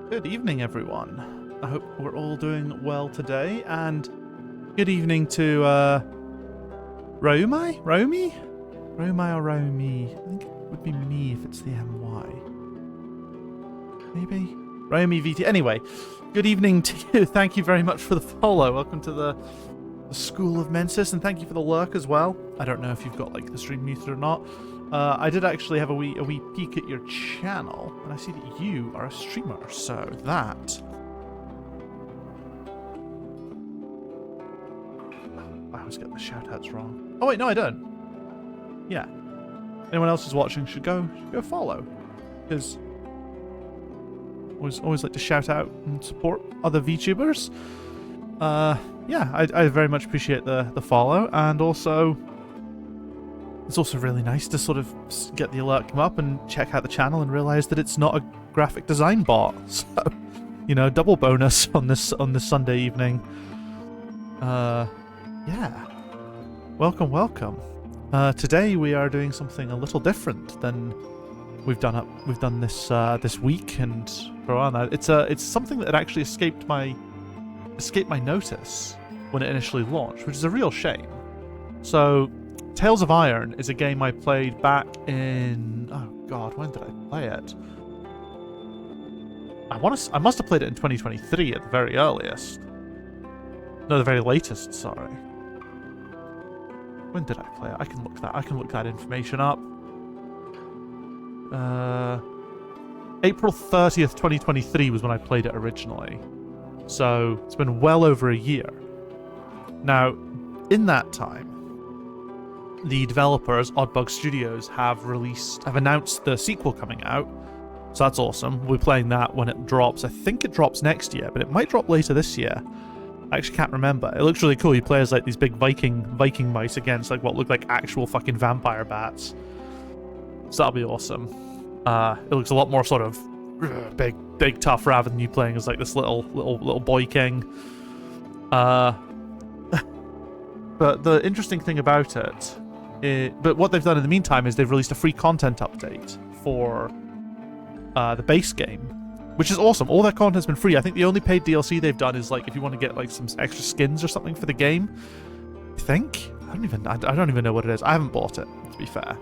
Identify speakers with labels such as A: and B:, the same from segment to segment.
A: Good evening, everyone. I hope we're all doing well today, and good evening to Romy? Romy? Romy or Romy? I think it would be me if it's the MY. Maybe? Romy VT. Anyway, good evening to you. Thank you very much for the follow. Welcome to the School of Mensis, and thank you for the lurk as well. I don't know if you've got like the stream muted or not. I did actually have a wee peek at your channel, and I see that you are a streamer, so that... I always get the shoutouts wrong. Oh wait, no I don't. Yeah. Anyone else who's watching should go follow, because always like to shout out and support other VTubers. Yeah, I very much appreciate the follow, and also it's also really nice to sort of get the alert come up and check out the channel and realize that it's not a graphic design bot. So, you know, double bonus on this Sunday evening. Yeah. Welcome. Today we are doing something a little different than we've done this week and for a while now. It's something that actually escaped my notice when it initially launched, which is a real shame. So, Tales of Iron is a game I played back in... Oh god, when did I play it? I must have played it in 2023 at the very earliest. No, the very latest, sorry. When did I play it? I can look that information up. April 30th, 2023 was when I played it originally. So, it's been well over a year. Now, in that time, the developers, Oddbug Studios, have announced the sequel coming out. So that's awesome. We'll be playing that when it drops. I think it drops next year, but it might drop later this year. I actually can't remember. It looks really cool. You play as like these big Viking mice against like what look like actual fucking vampire bats. So that'll be awesome. It looks a lot more sort of big tough rather than you playing as like this little boy king. But the interesting thing about but what they've done in the meantime is they've released a free content update for the base game, which is awesome. All that content's been free. I think the only paid DLC they've done is like if you want to get like some extra skins or something for the game. I think I don't even know what it is. I haven't bought it, to be fair.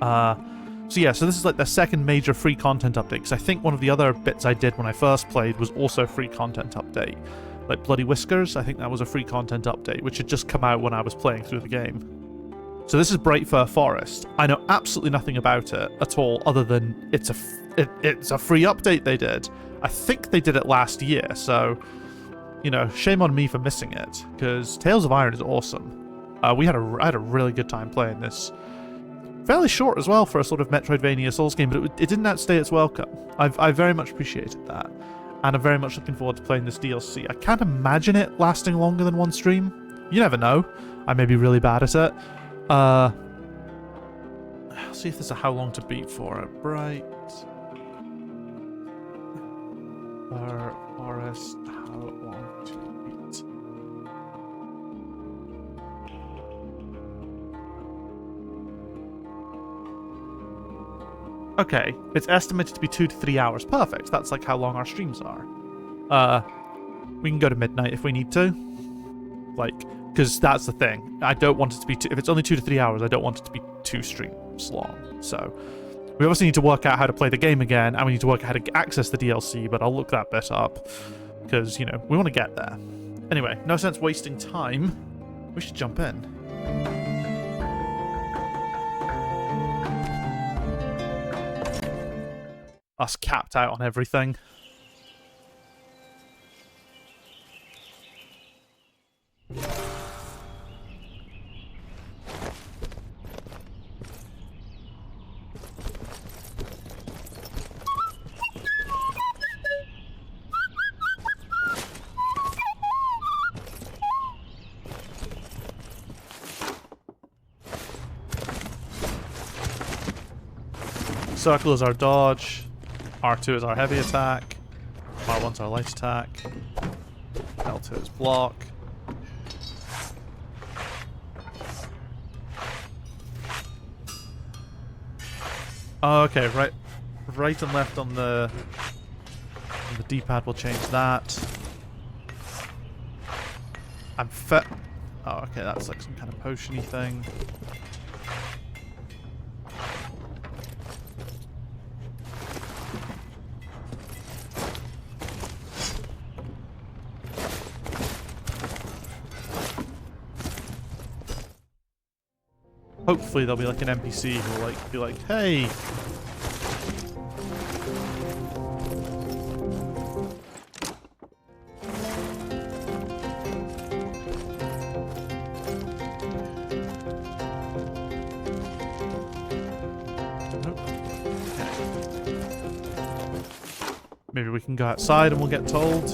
A: So yeah, so this is like the second major free content update, because I think one of the other bits I did when I first played was also a free content update. Like Bloody Whiskers, I think that was a free content update, which had just come out when I was playing through the game. So this is Brightfir Forest. I know absolutely nothing about it at all, other than it's a free update they did. I think they did it last year, so, you know, shame on me for missing it, because Tales of Iron is awesome. I had a really good time playing this. Fairly short as well for a sort of Metroidvania Souls game, but it didn't outstay its welcome. I very much appreciated that. And I'm very much looking forward to playing this DLC. I can't imagine it lasting longer than one stream. You never know. I may be really bad at it. I'll see if there's a how long to beat for it. Bright Forest, how long to beat? Okay, it's estimated to be 2 to 3 hours. Perfect. That's like how long our streams are. We can go to midnight if we need to. Like, because that's the thing. I don't want it to be if it's only 2 to 3 hours, I don't want it to be 2 streams long. So, we obviously need to work out how to play the game again, and we need to work out how to access the DLC, but I'll look that bit up. Because, you know, we want to get there. Anyway, no sense wasting time. We should jump in. Us capped out on everything. Circle is our dodge. R2 is our heavy attack. R1's our light attack. L2 is block. Oh, okay, right and left on the And the D-pad will change that. I'm Oh, okay, that's like some kind of potion-y thing. Hopefully there'll be like an NPC who will like be like, hey. Nope. Okay. Maybe we can go outside and we'll get told.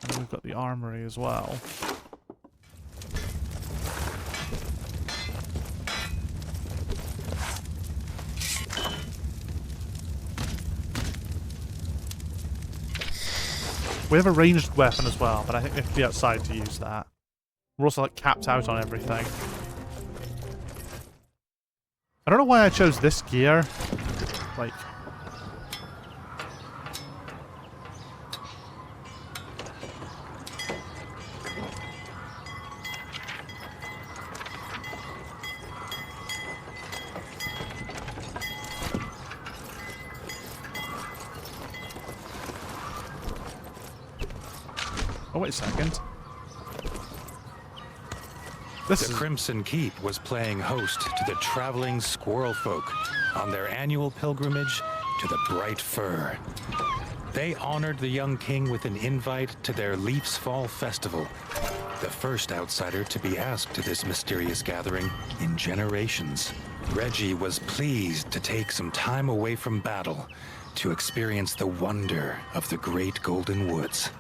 A: And we've got the armory as well. We have a ranged weapon as well, but I think we have to be outside to use that. We're also like capped out on everything. I don't know why I chose this gear. Like... Oh, wait a second.
B: The Crimson Keep was playing host to the traveling squirrel folk on their annual pilgrimage to the Bright Fir. They honored the young king with an invite to their Leaf's Fall Festival, the first outsider to be asked to this mysterious gathering in generations. Reggie was pleased to take some time away from battle to experience the wonder of the Great Golden Woods.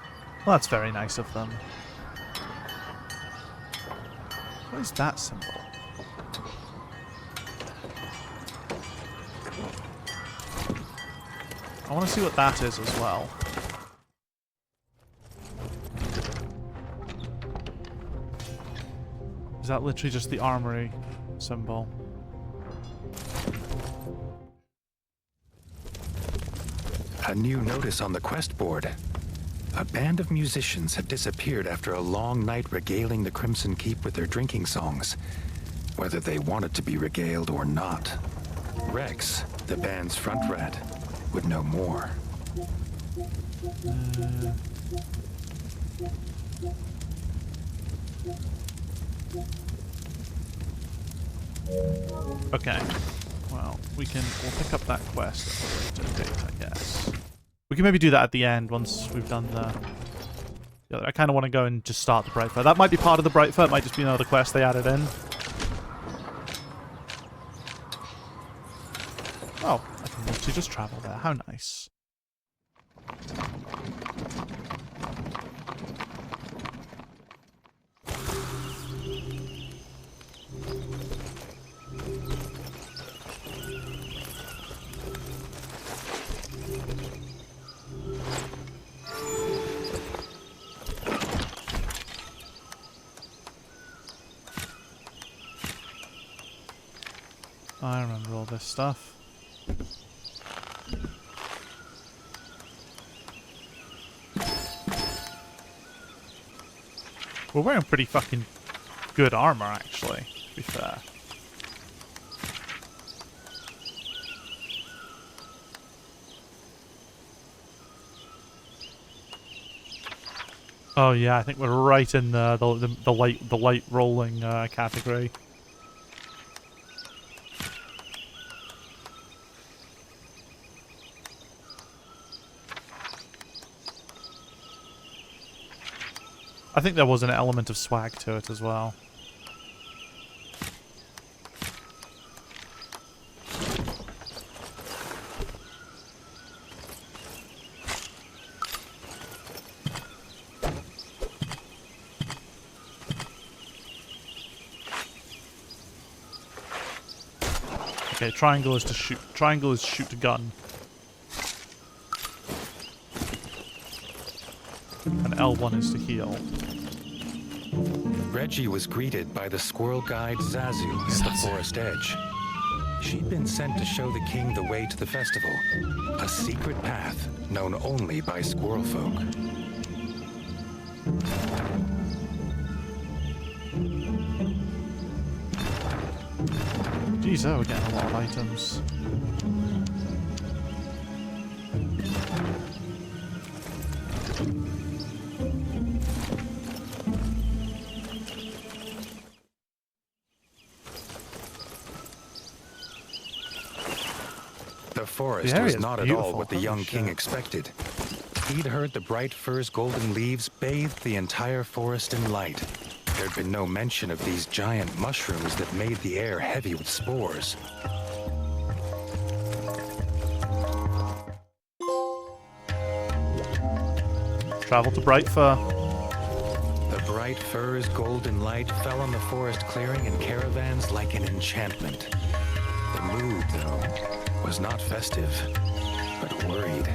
A: Well, that's very nice of them. What is that symbol? I want to see what that is as well. Is that literally just the armory symbol?
B: A new notice on the quest board. A band of musicians had disappeared after a long night regaling the Crimson Keep with their drinking songs, whether they wanted to be regaled or not. Rex, the band's front rat, would know more.
A: Okay. Well, we'll pick up that quest at a later date, I guess. We can maybe do that at the end once we've done the other. I kind of want to go and just start the Bright Fir. That might be part of the Bright Fir. It might just be another quest they added in. Oh, I can literally just travel there. How nice. I remember all this stuff. We're wearing pretty fucking good armor, actually, to be fair. Oh yeah, I think we're right in the light rolling category. I think there was an element of swag to it as well. Okay, triangle is to shoot. Triangle is shoot a gun. And L1 is to heal.
B: Reggie was greeted by the squirrel guide Zazu at the forest edge. She'd been sent to show the king the way to the festival, a secret path known only by squirrel folk.
A: Geez, we're getting a lot of items.
B: The forest was not at all what the young king expected. He'd heard the bright fir's golden leaves bathed the entire forest in light. There'd been no mention of these giant mushrooms that made the air heavy with spores.
A: Travel to Bright Fir.
B: The bright fir's golden light fell on the forest clearing and caravans like an enchantment. The mood, though, was not festive, but worried.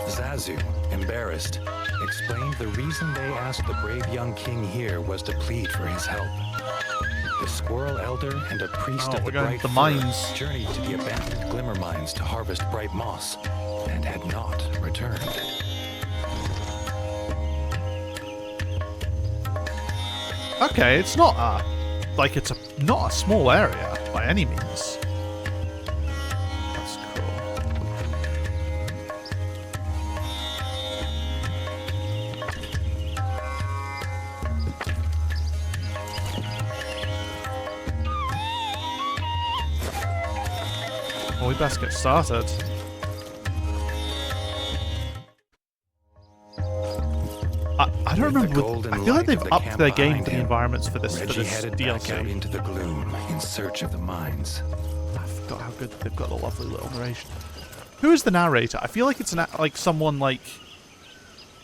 B: Zazu, embarrassed, explained the reason they asked the brave young king here was to plead for his help. The squirrel elder and a priest of the bright
A: mines
B: journeyed to the abandoned glimmer mines to harvest bright moss, and had not returned.
A: Okay, it's not not a small area by any means. That's cool. Well, we best get started. I don't remember. I feel like they've upped their game for the environments for this DLC.
B: Out into the gloom in search of the mines.
A: I forgot how good they've got a lovely little narration. Who is the narrator? I feel like it's someone like.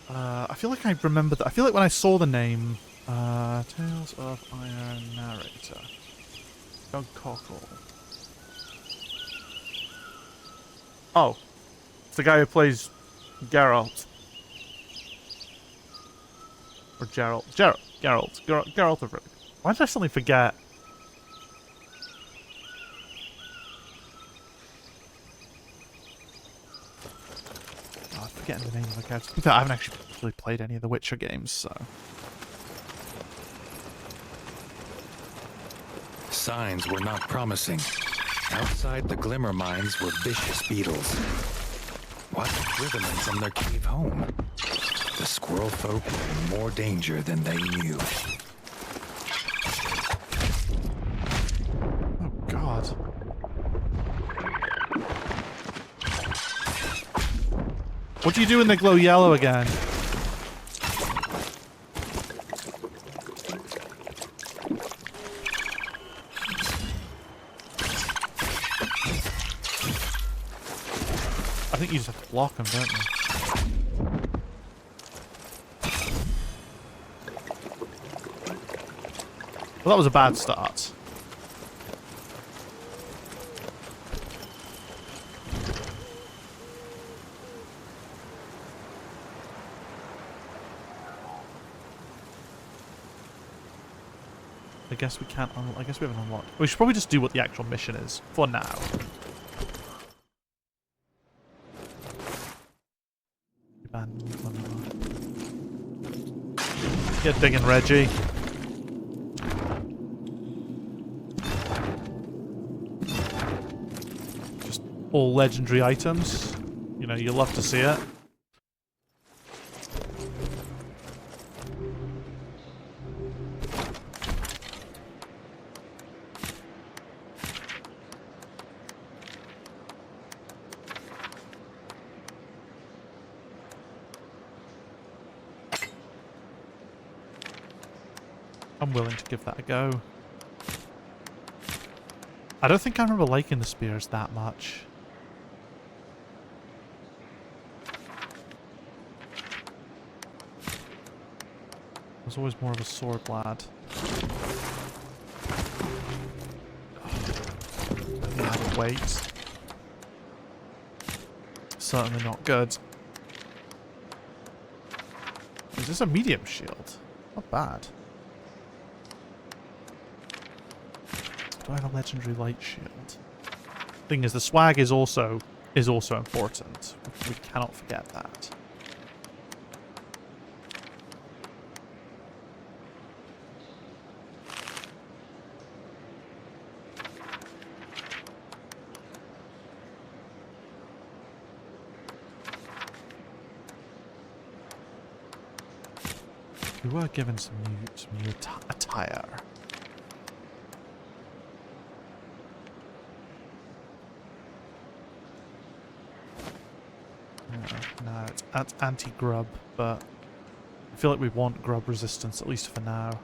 A: I feel like I remember that. I feel like when I saw the name, Tales of Iron narrator, Doug Cockle. Oh, it's the guy who plays Geralt. Or Geralt of Rivia. Why did I suddenly forget? Oh, I'm forgetting the name of the character. I haven't actually really played any of the Witcher games, so.
B: Signs were not promising. Outside the glimmer mines were vicious beetles. What had driven them from their cave home? The squirrel folk were in more danger than they knew.
A: Oh, God. What do you do when they glow yellow again? I think you just have to block them, don't you? Well, that was a bad start. I guess we can't. I guess we haven't unlocked. We should probably just do what the actual mission is for now. Get digging, Reggie. Just all legendary items. You know, you love to see it. I'm willing to give that a go. I don't think I remember liking the spears that much. I was always more of a sword lad. Oh, weight. Certainly not good. Is this a medium shield? Not bad. Do I have a legendary light shield? Thing is, the swag is also important. We cannot forget that. We were given some new attire. No, it's anti-grub, but I feel like we want grub resistance, at least for now.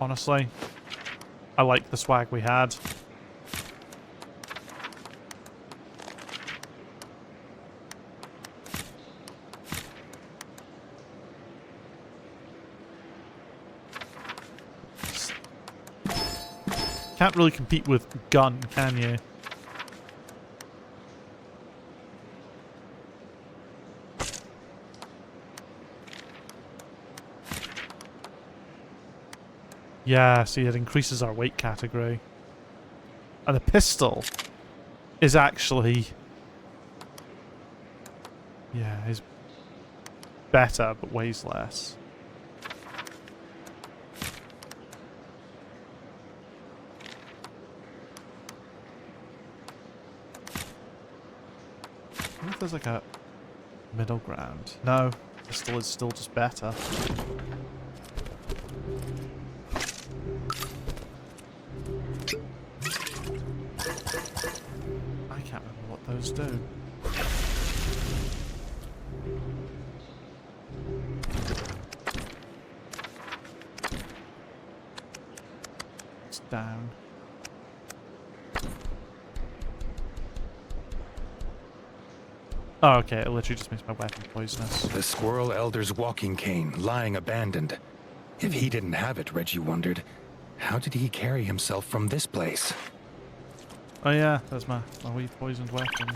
A: Honestly, I like the swag we had. Can't really compete with gun, can you? Yeah, see, it increases our weight category. And the pistol is actually... yeah, is better, but weighs less. I wonder if there's like a middle ground. No, pistol is still just better. Those do. It's down. Oh, okay, it literally just makes my weapon poisonous.
B: The Squirrel Elder's walking cane, lying abandoned. If he didn't have it, Reggie wondered, how did he carry himself from this place?
A: Oh yeah, that's my wee poisoned weapon.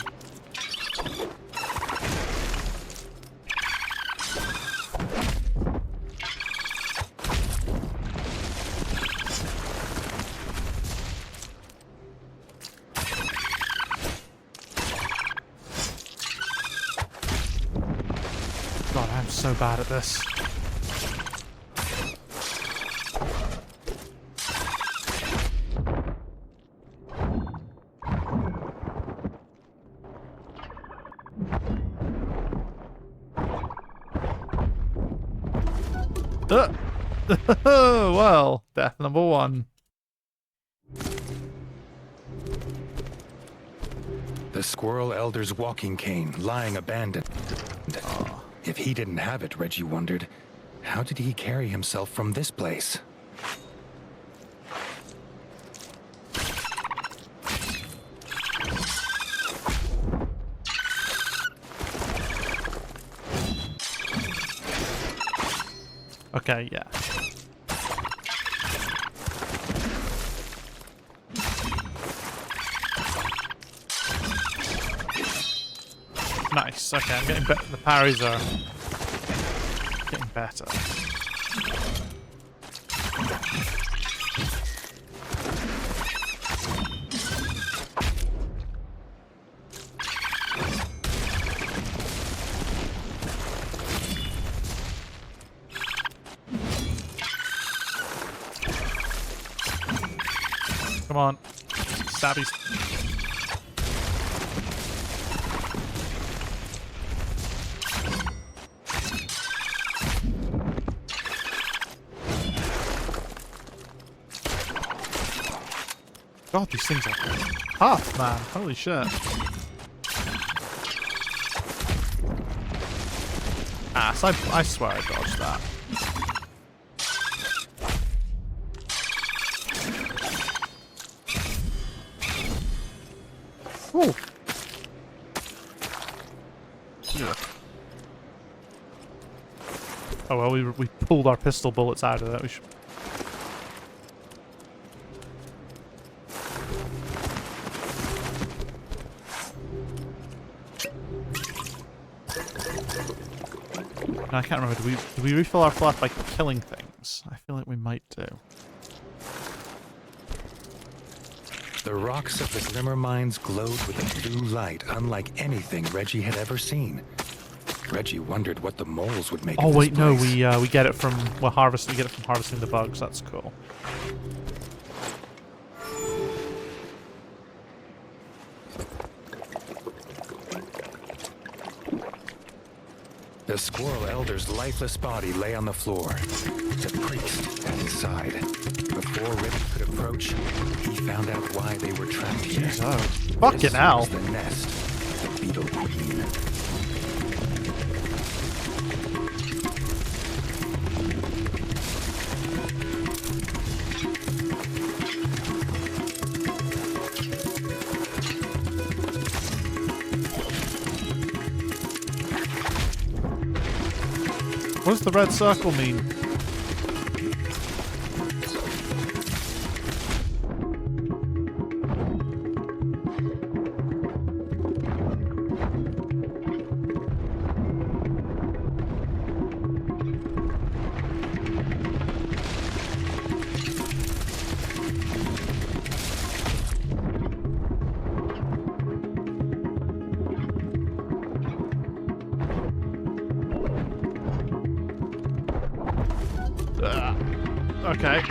A: God, I'm so bad at this. Well, death number 1.
B: The Squirrel Elder's walking cane, lying abandoned.
A: Oh.
B: If he didn't have it, Reggie wondered, how did he carry himself from this place?
A: Okay, yeah. Nice. Okay, I'm getting better. The parries are getting better. Come on. Stabbies. God, these things are tough, man. Holy shit. Ass, I swear I dodged that. Ooh. work. Oh well, we pulled our pistol bullets out of it. We should... I can't remember. Do we refill our flask by killing things? I feel like we might do.
B: The rocks of the Glimmer Mines glowed with a blue light unlike anything Reggie had ever seen. Reggie wondered what the moles would make.
A: Oh
B: of this
A: wait, no,
B: place.
A: we get it from we get it from harvesting the bugs. That's cool.
B: The Squirrel Elder's lifeless body lay on the floor. The priest at his side. Before Reggie could approach, he found out why they were trapped here.
A: Oh, fucking hell!
B: This was the nest of the Beetle Queen.
A: What does the red circle mean? Okay.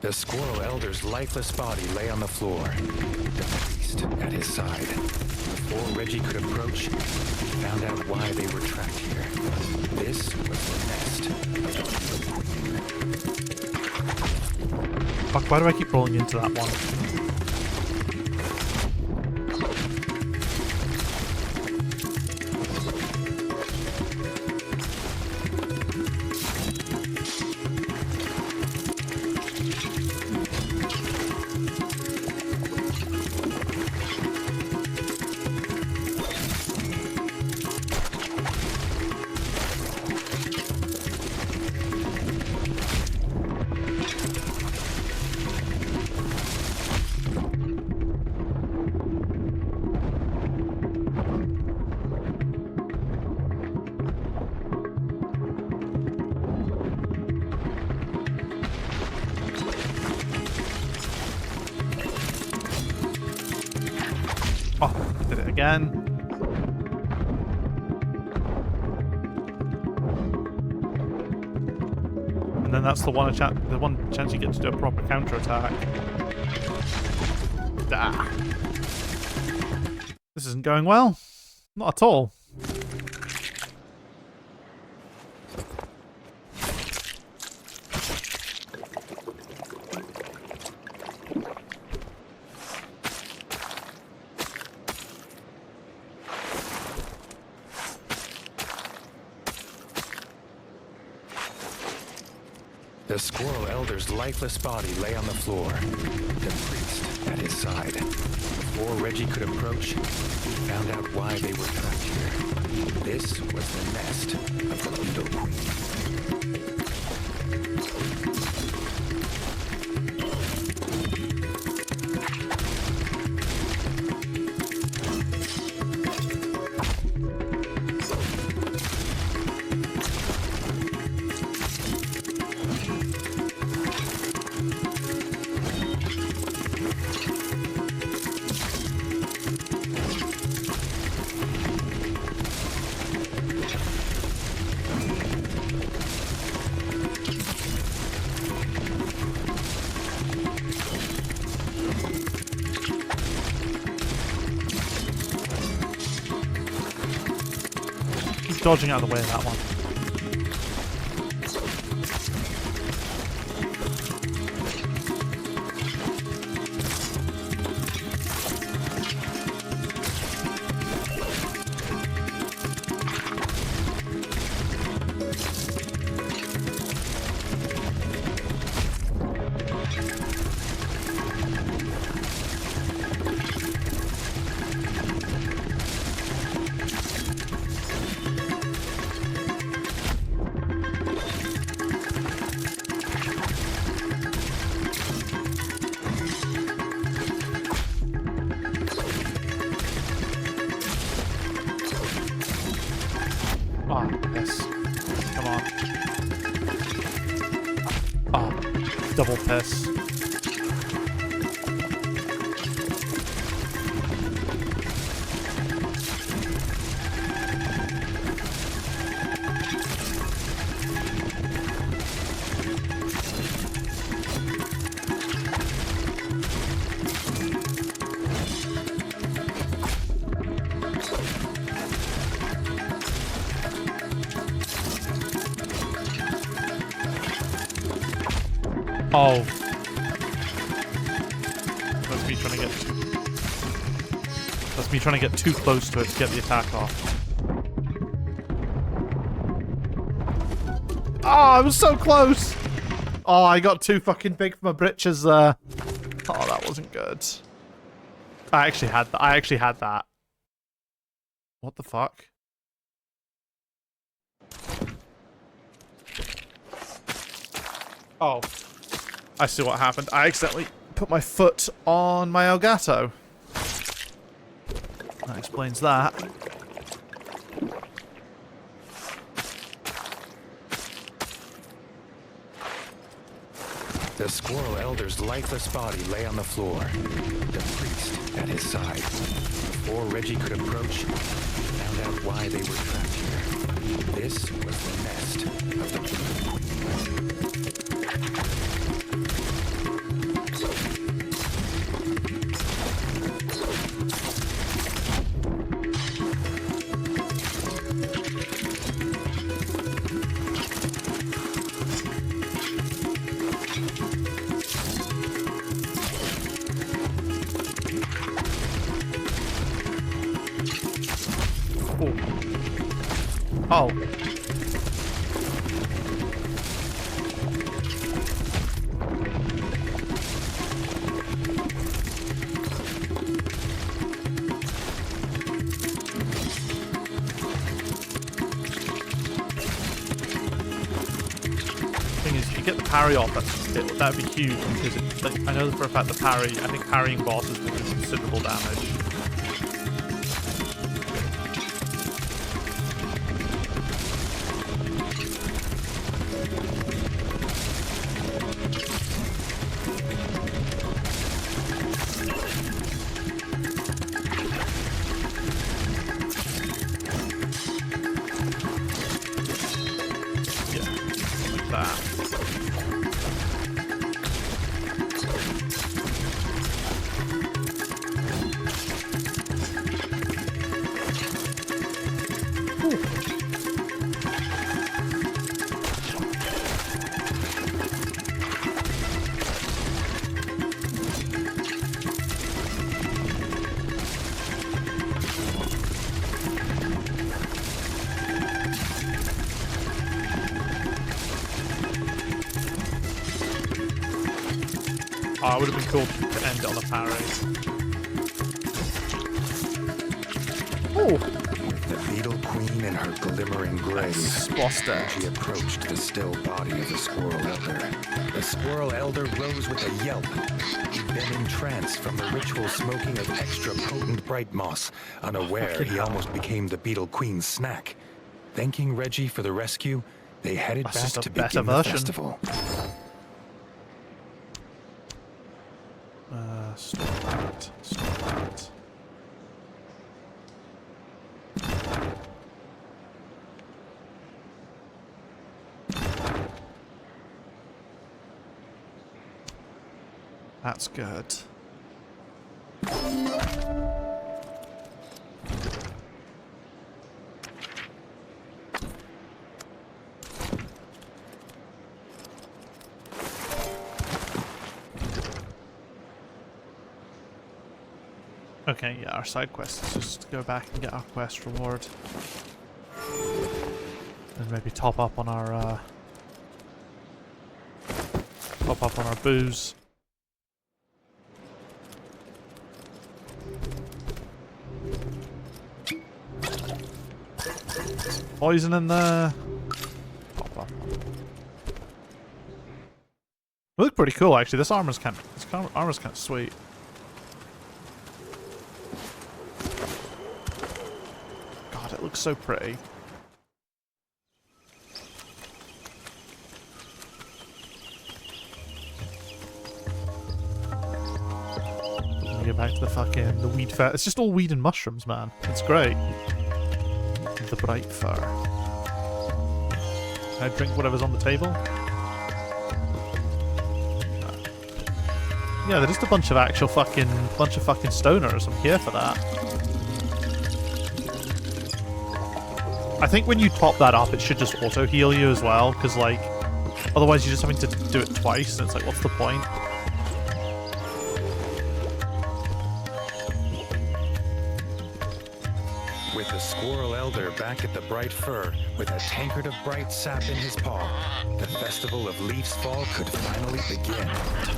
B: The Squirrel Elder's lifeless body lay on the floor. The priest at his side. Before Reggie could approach, he found out why they were trapped here. This was the nest of the Beetle Queen.
A: Fuck, why do I keep rolling into that one? Oh, did it again. And then that's the one chance you get to do a proper counterattack. Ah. This isn't going well. Not at all.
B: The Squirrel Elder's lifeless body lay on the floor. The priest at his side. Before Reggie could approach, he found out why they were trapped here. This was the nest of the Beetle Queen.
A: Dodging out of the way of that one. Oh, double piss. Oh. That's me trying to get too... That's me trying to get too close to it to get the attack off. Oh, I was so close! Oh, I got too fucking big for my britches there. Oh, that wasn't good. I actually had that. What the fuck? Oh. I see what happened. I accidentally put my foot on my Elgato. That explains that.
B: The Squirrel Elder's lifeless body lay on the floor, the priest at his side. Before Reggie could approach, he found out why they were trapped here. This was the nest of the Beetle Queen.
A: Oh. Thing is, if you get the parry off, that'd be huge because I know for a fact the parry. I think parrying bosses will do considerable damage. Oh, it would have been cool to end it on a parry. Oh!
B: The Beetle Queen in her glimmering grave. She approached the still body of the Squirrel Elder. The Squirrel Elder rose with a yelp. He'd been entranced from the ritual smoking of extra potent bright moss, unaware he almost became the Beetle Queen's snack. Thanking Reggie for the rescue, they headed back to begin the festival.
A: Stop that. Stop that. That's good. Okay, yeah, our side quest is just to go back and get our quest reward. And maybe top up on our booze. Some poison in there. Top up. It looks pretty cool actually. This armor's kind of sweet. It looks so pretty. we go back to the weed fair. It's just all weed and mushrooms, man. It's great. The bright fur. Can I drink whatever's on the table? Yeah, they're just a bunch of stoners. I'm here for that. I think when you pop that up, it should just auto heal you as well, because like, otherwise you're just having to do it twice, and it's like, what's the point?
B: With the Squirrel Elder back at the Bright Fir, with a tankard of bright sap in his paw, the festival of Leaf's Fall could finally begin.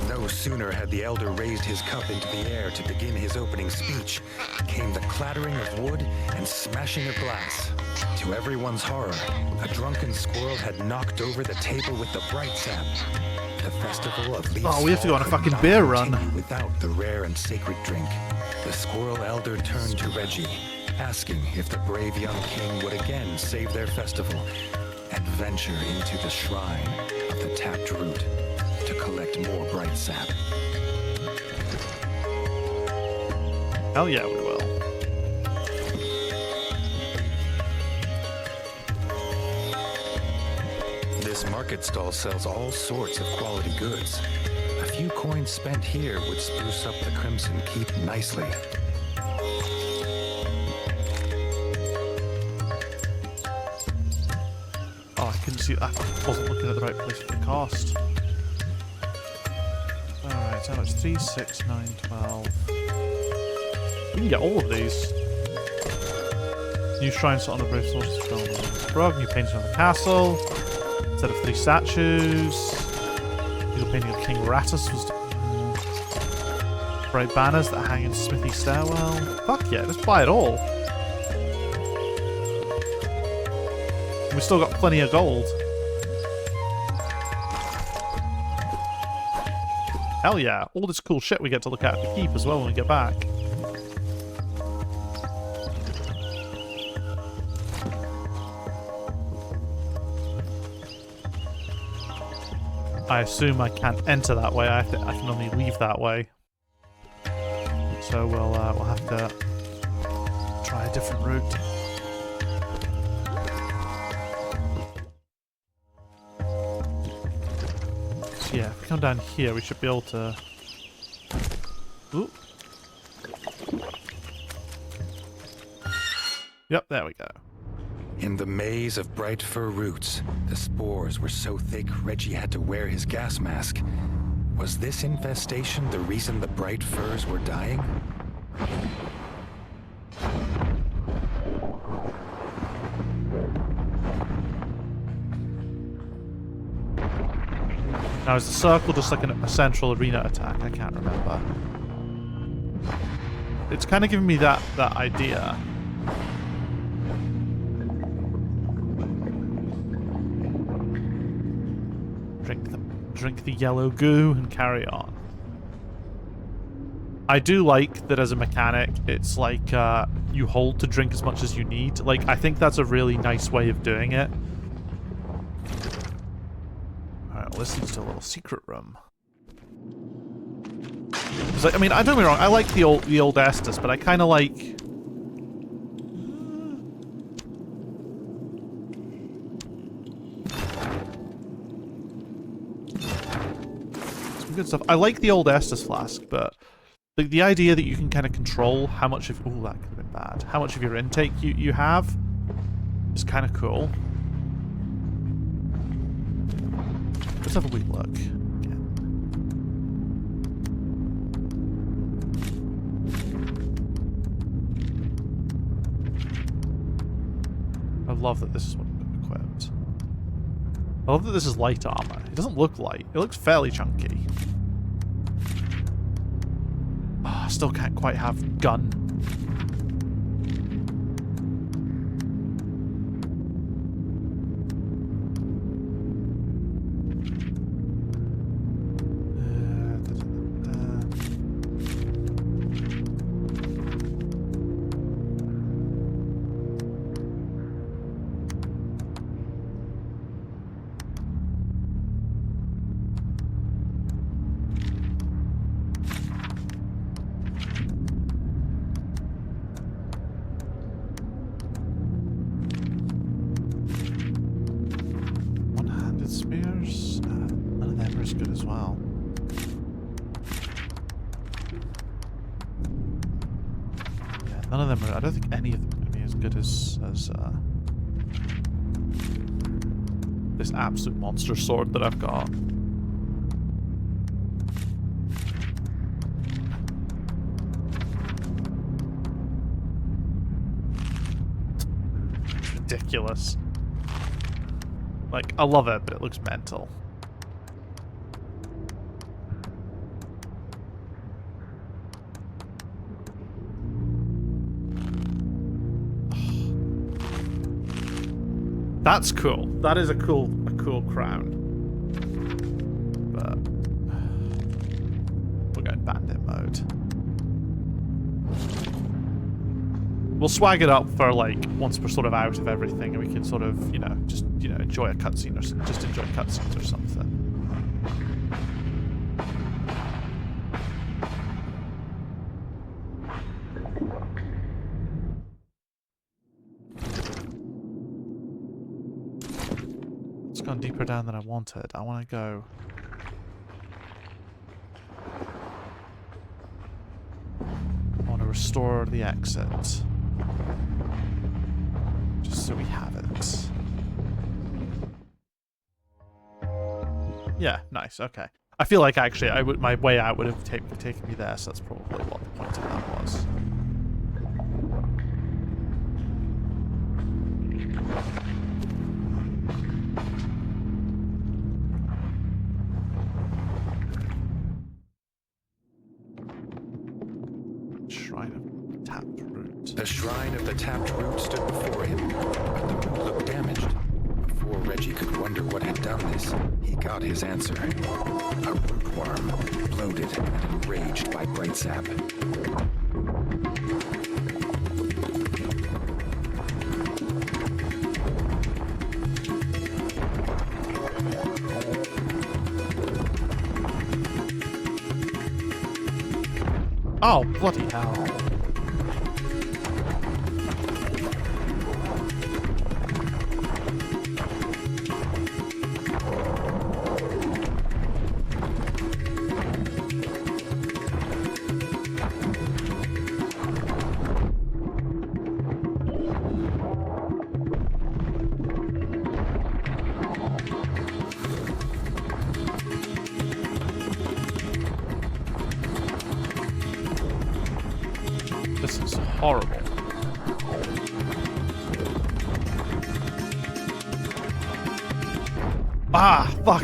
B: No sooner had the Elder raised his cup into the air to begin his opening speech, came the clattering of wood and smashing of glass. To everyone's horror, a drunken squirrel had knocked over the table with the bright sap. The festival of Leaf's Fall
A: we have to go on a
B: could
A: fucking
B: not
A: beer run.
B: continue without the rare and sacred drink. The Squirrel Elder turned to Reggie, asking if the brave young king would again save their festival and venture into the shrine of the tapped root to collect more bright sap.
A: Hell yeah, we will.
B: This market stall sells all sorts of quality goods. A few coins spent here would spruce up the Crimson Keep nicely.
A: Oh, I couldn't see. I wasn't looking at the right place for the cost. Alright, so how much? 3, 6, 9, 12. We can get all of these. New shrine set on the brave soldiers from Brug. New painting on the castle. Instead of 3 statues. New painting of King Rattus was. Bright banners that hang in Smithy stairwell. Fuck yeah, just buy it all. We still got plenty of gold. Hell yeah, all this cool shit we get to look at the keep as well when we get back. I assume I can't enter that way. I can only leave that way. So we'll have to try a different route. So yeah, if we come down here, we should be able to. Ooh. Yep, there we go.
B: In the maze of bright fir roots, the spores were so thick Reggie had to wear his gas mask. Was this infestation the reason the bright firs were dying?
A: Now is the circle just like a central arena attack? I can't remember. It's kind of giving me that idea. Drink the yellow goo and carry on. I do like that as a mechanic, it's like you hold to drink as much as you need. Like, I think that's a really nice way of doing it. Alright, well, this leads to a little secret room. Like, I mean, don't get me wrong, I like the old Estus, but I kind of like... good stuff. I like the old Estus flask, but the idea that you can kind of control how much of... Ooh, that could have been bad. How much of your intake you have is kind of cool. Let's have a wee look. Again. I love that this is what we've equipped. I love that this is light armor. It doesn't look light. It looks fairly chunky. Oh, still can't quite have gun. good as well. Yeah, none of them are... I don't think any of them are going to be as good as this absolute monster sword that I've got. It's ridiculous. Like, I love it, but it looks mental. That's cool. That is a cool crown. But we're going bandit mode. We'll swag it up for like once we're sort of out of everything, and we can sort of, you know, just enjoy a cutscene or just enjoy cutscenes or something. It's gone deeper down than I wanted. I want to go. I want to restore the exit. Just so we have it. Yeah, nice. Okay. I feel like actually my way out would have taken me there, so that's probably what the point of that was. Shrine of Tapped Root.
B: The Shrine of the Tapped Root stood before him, but the root looked damaged. Before Reggie could wonder what had done this, he got his answer. A root worm, bloated and enraged by bright sap.
A: Oh, bloody hell. This is horrible. Ah, fuck.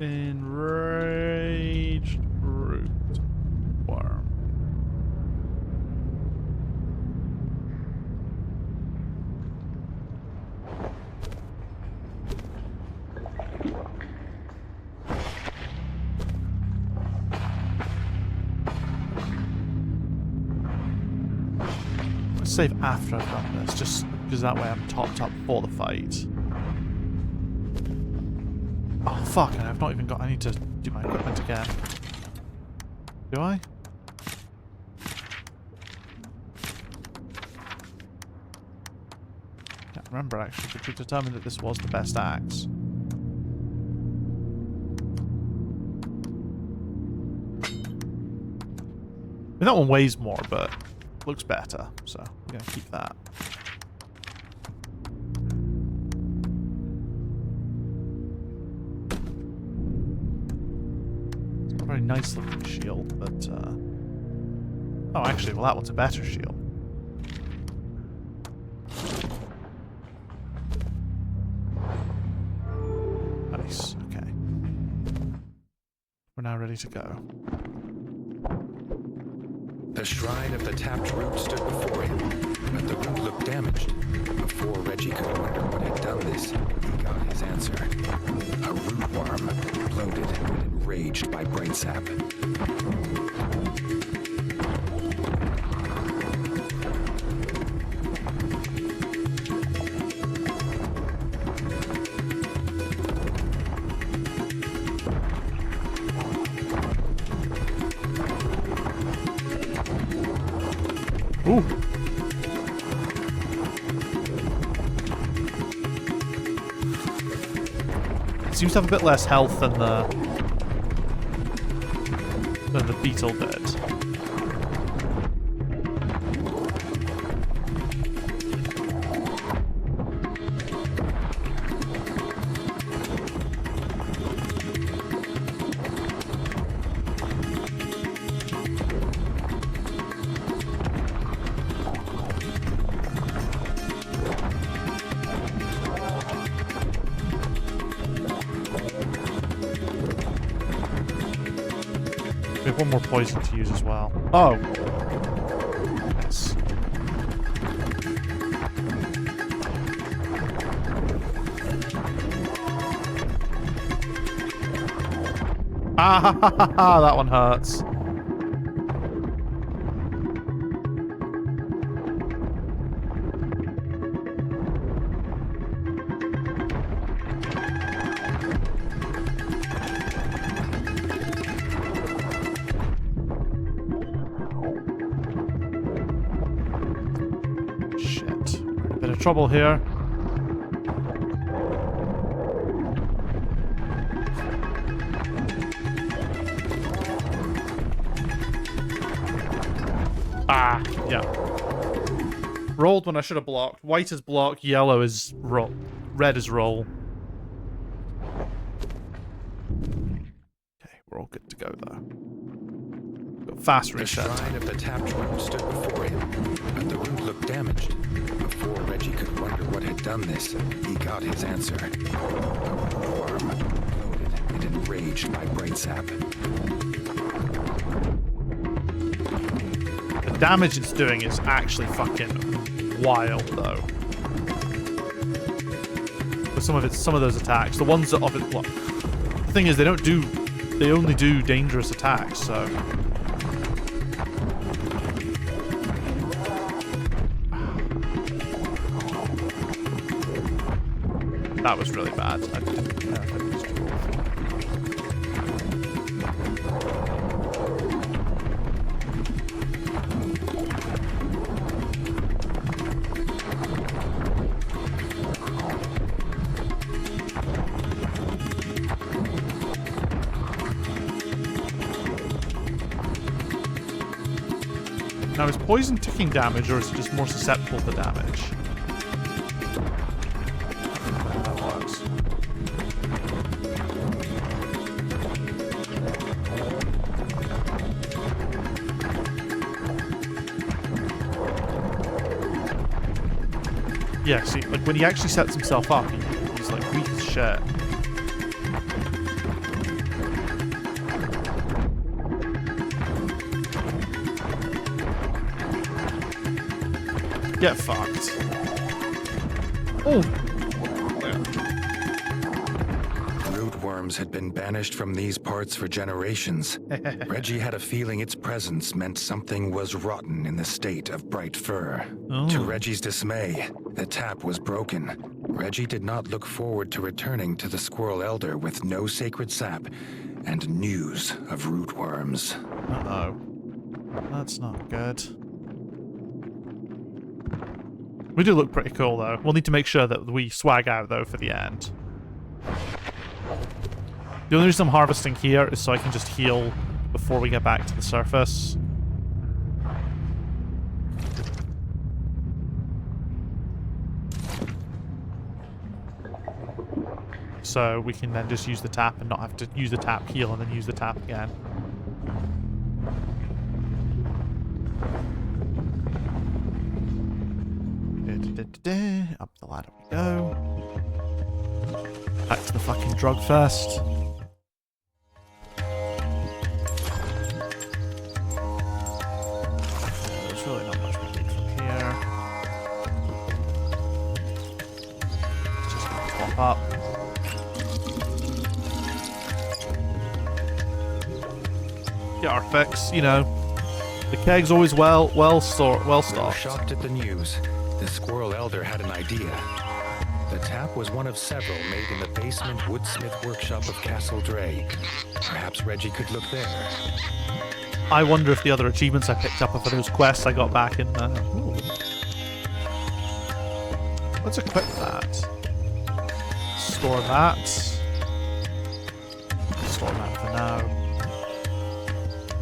A: Enraged root worm. Let's save after I've done this, just because that way I'm topped up for the fight. Oh fuck, and I've not even got... I need to do my equipment again. Do I? Can't remember actually, but we determined that this was the best axe. I mean, that one weighs more, but looks better, so I'm gonna keep that. Very nice looking shield, but oh, actually, well, that one's a better shield. Nice, okay. We're now ready to go.
B: The Shrine of the Tapped Root stood before him, but the root looked damaged. Before Reggie could wonder what had done this, he got his answer. A root worm, bloated and enraged by bright sap.
A: Ooh. It seems to have a bit less health than the beetle did. We have one more poison to use as well. Oh! Yes. Ah ha ha ha ha! That one hurts. Trouble here. Ah, yeah. Rolled when I should have blocked. White is block, yellow is roll, red is roll. Okay, we're all good to go there. Got fast reset.
B: The shrine of the tapped root stood before him, but the root looked damaged. Before Reggie could wonder what had done this, he got his answer. A worm, loaded and enraged by bright sap.
A: The damage it's doing is actually fucking wild, though. With some of those attacks, the ones that of it, look. The thing is, they only do dangerous attacks, so. That was really bad. I didn't know if I used it. Now, is poison ticking damage, or is it just more susceptible to damage? Yeah, see, like when he actually sets himself up, he's like weak as shit. Get fucked. Oh!
B: Rootworms had been banished from these parts for generations. Reggie had a feeling its presence meant something was rotten in the state of Bright Fur.
A: Oh.
B: To Reggie's dismay, the tap was broken. Reggie did not look forward to returning to the Squirrel Elder with no sacred sap and news of rootworms.
A: Uh-oh. That's not good. We do look pretty cool, though. We'll need to make sure that we swag out, though, for the end. The only reason I'm harvesting here is so I can just heal before we get back to the surface. So we can then just use the tap and not have to use the tap, heal, and then use the tap again. Up the ladder we go. Back to the fucking drug fest. There's really not much we can do from here. Just gonna pop up. Get our fix, you know. The keg's always well stocked.
B: Shocked at the news, the Squirrel Elder had an idea. The tap was one of several made in the basement woodsmith workshop of Castle Dray. Perhaps Reggie could look there.
A: I wonder if the other achievements I picked up are for those quests I got back in. Ooh. Let's equip that. Store that. Store that for now.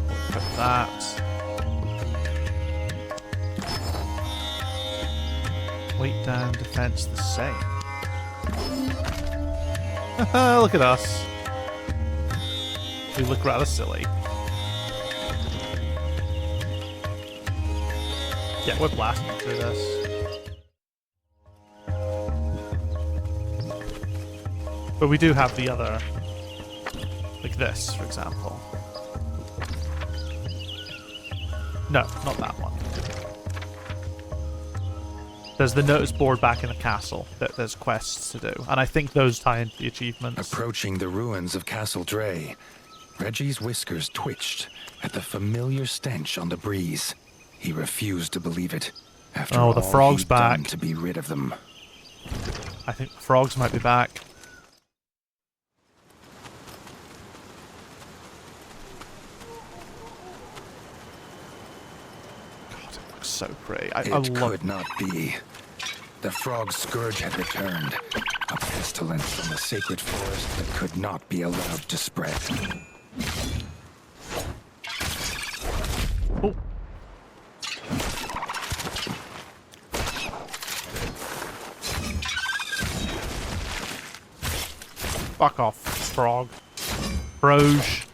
A: We'll equip that. Weight down, defense the same. Look at us. We look rather silly. Yeah, we're blasting through this. But we do have the other, like this, for example. No, not that one. There's the notice board back in the castle. There's quests to do, and I think those tie into the achievements.
B: Approaching the ruins of Castle Dre, Reggie's whiskers twitched at the familiar stench on the breeze. He refused to believe it. After
A: Oh, the
B: all
A: frog's
B: he'd
A: back.
B: done to be rid of them.
A: I think the frogs might be back. God, it looks so pretty. I
B: It
A: love
B: could not be. The frog scourge had returned, a pestilence from the sacred forest that could not be allowed to spread.
A: Oh. Fuck off, frog. Broge.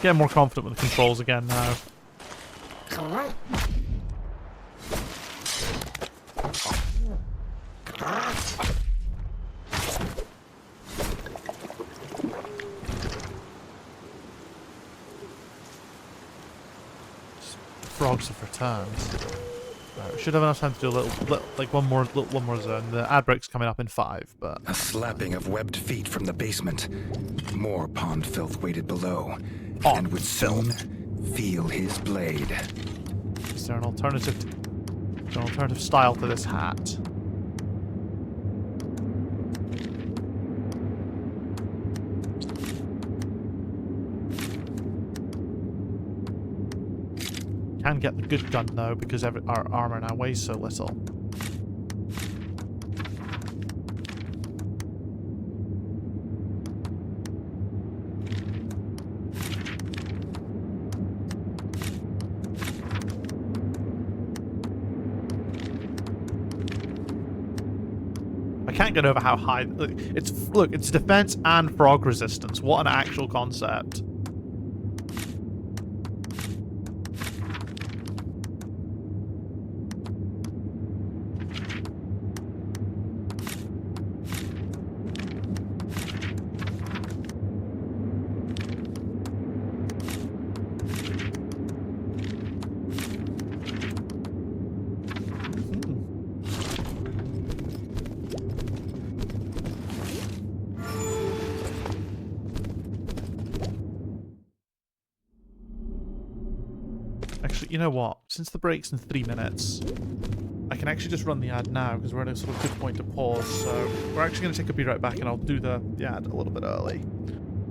A: Getting more confident with the controls again now. Frogs have returned. Right, we should have enough time to do a one more zone. The ad break's coming up in 5, but
B: A slapping of webbed feet from the basement. More pond filth waited below, and would soon feel his blade.
A: is there an alternative style to this hat? Can get the good gun though because our armor now weighs so little. I can't get over how high it's defense and frog resistance. What an actual concept. Actually, you know what? Since the break's in 3 minutes, I can actually just run the ad now because we're at a sort of good point to pause. So we're actually going to take a be right back and I'll do the ad a little bit early.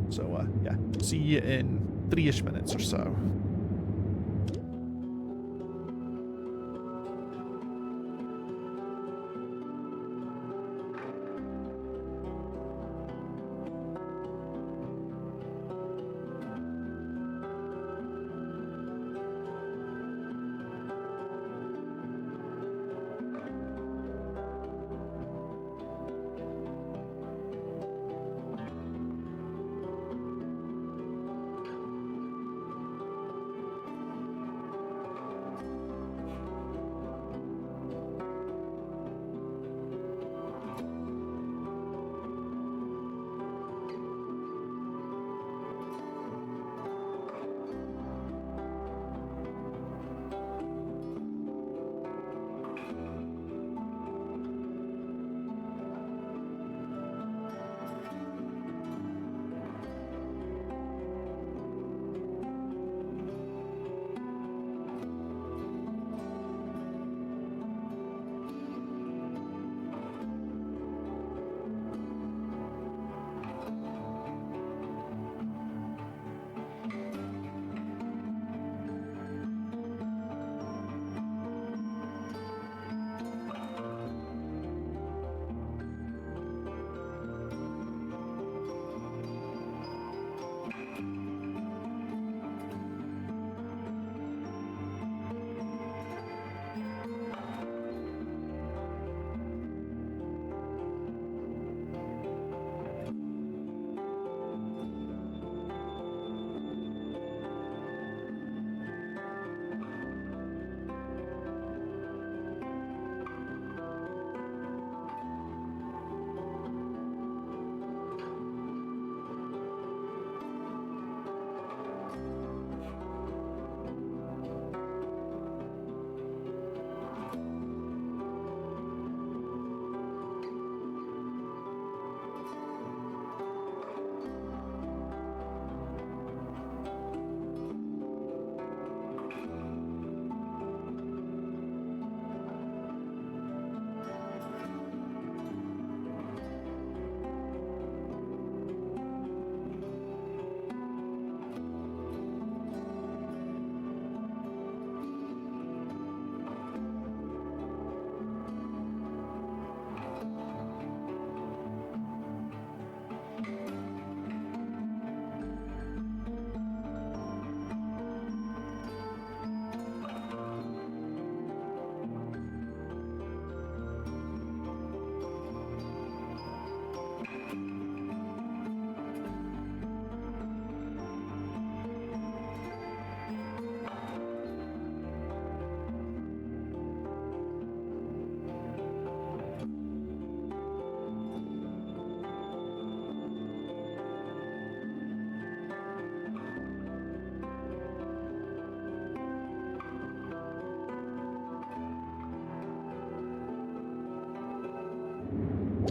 A: So yeah, see you in 3-ish minutes or so.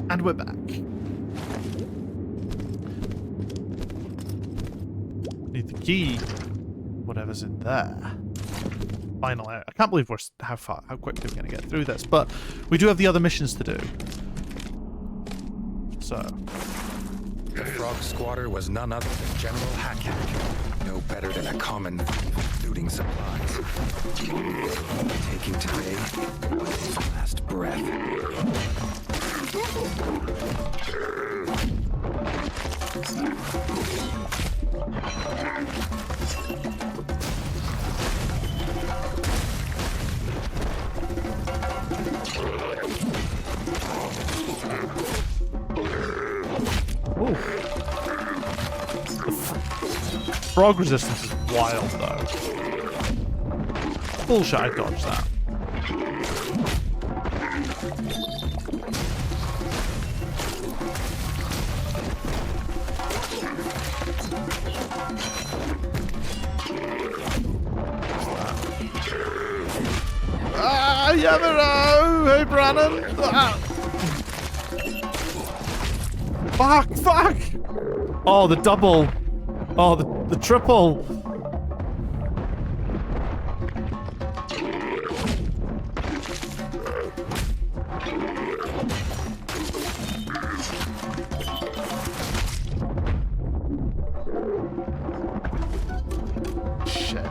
A: And we're back. Need the key. Whatever's in there. Finally, I can't believe how quickly we're going to get through this, but we do have the other missions to do. So.
B: The frog squatter was none other than General Hack-Hack, no better than a common thief looting supplies. Taking today his last breath.
A: Ooh. Frog resistance is wild, though. Bullshit, I dodged that. Ah, Yamaro! Hey, Brannon! Ah. Fuck! Oh, the double! Oh, the triple! Shit.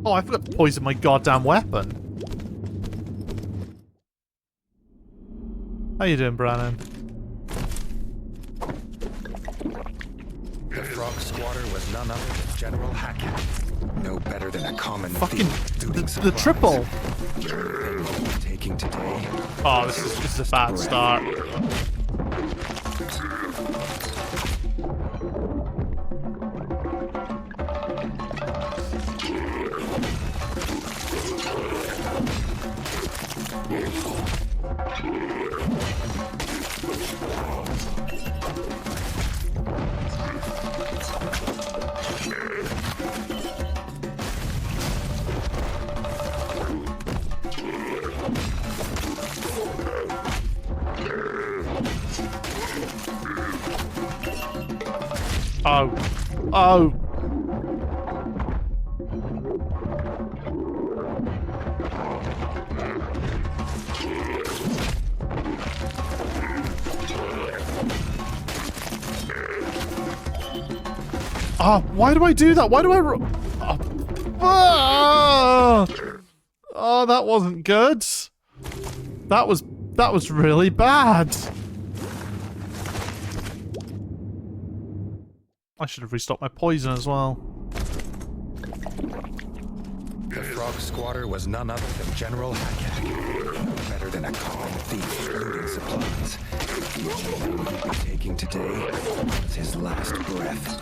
A: Oh, I forgot to poison my goddamn weapon. How you doing, Brannon?
B: The frog squatter was none other than General Hack-Hack, no better than a common
A: Fucking
B: thief looting
A: the triple.
B: Taking today.
A: Oh, this is a bad start. Oh. Oh, why do I do that? Why do I... Oh, that wasn't good. That was really bad. I should have restocked my poison as well.
B: The frog squatter was none other than General Hack-Hack, no better than a common thief looting supplies. The only thing he'd be taking today was his last breath.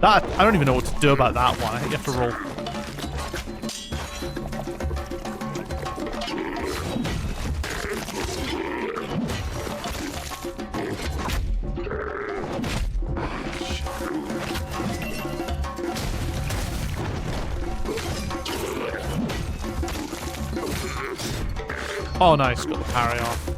A: That, I don't even know what to do about that one. I think you have to roll. Oh, nice. Got the parry off.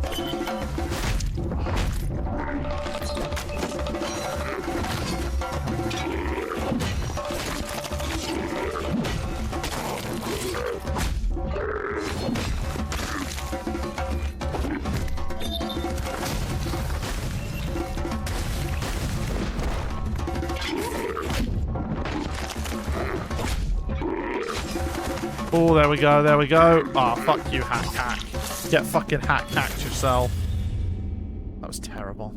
A: Oh, there we go, there we go. Ah, oh, fuck you, hack. Get fucking hacked yourself. That was terrible.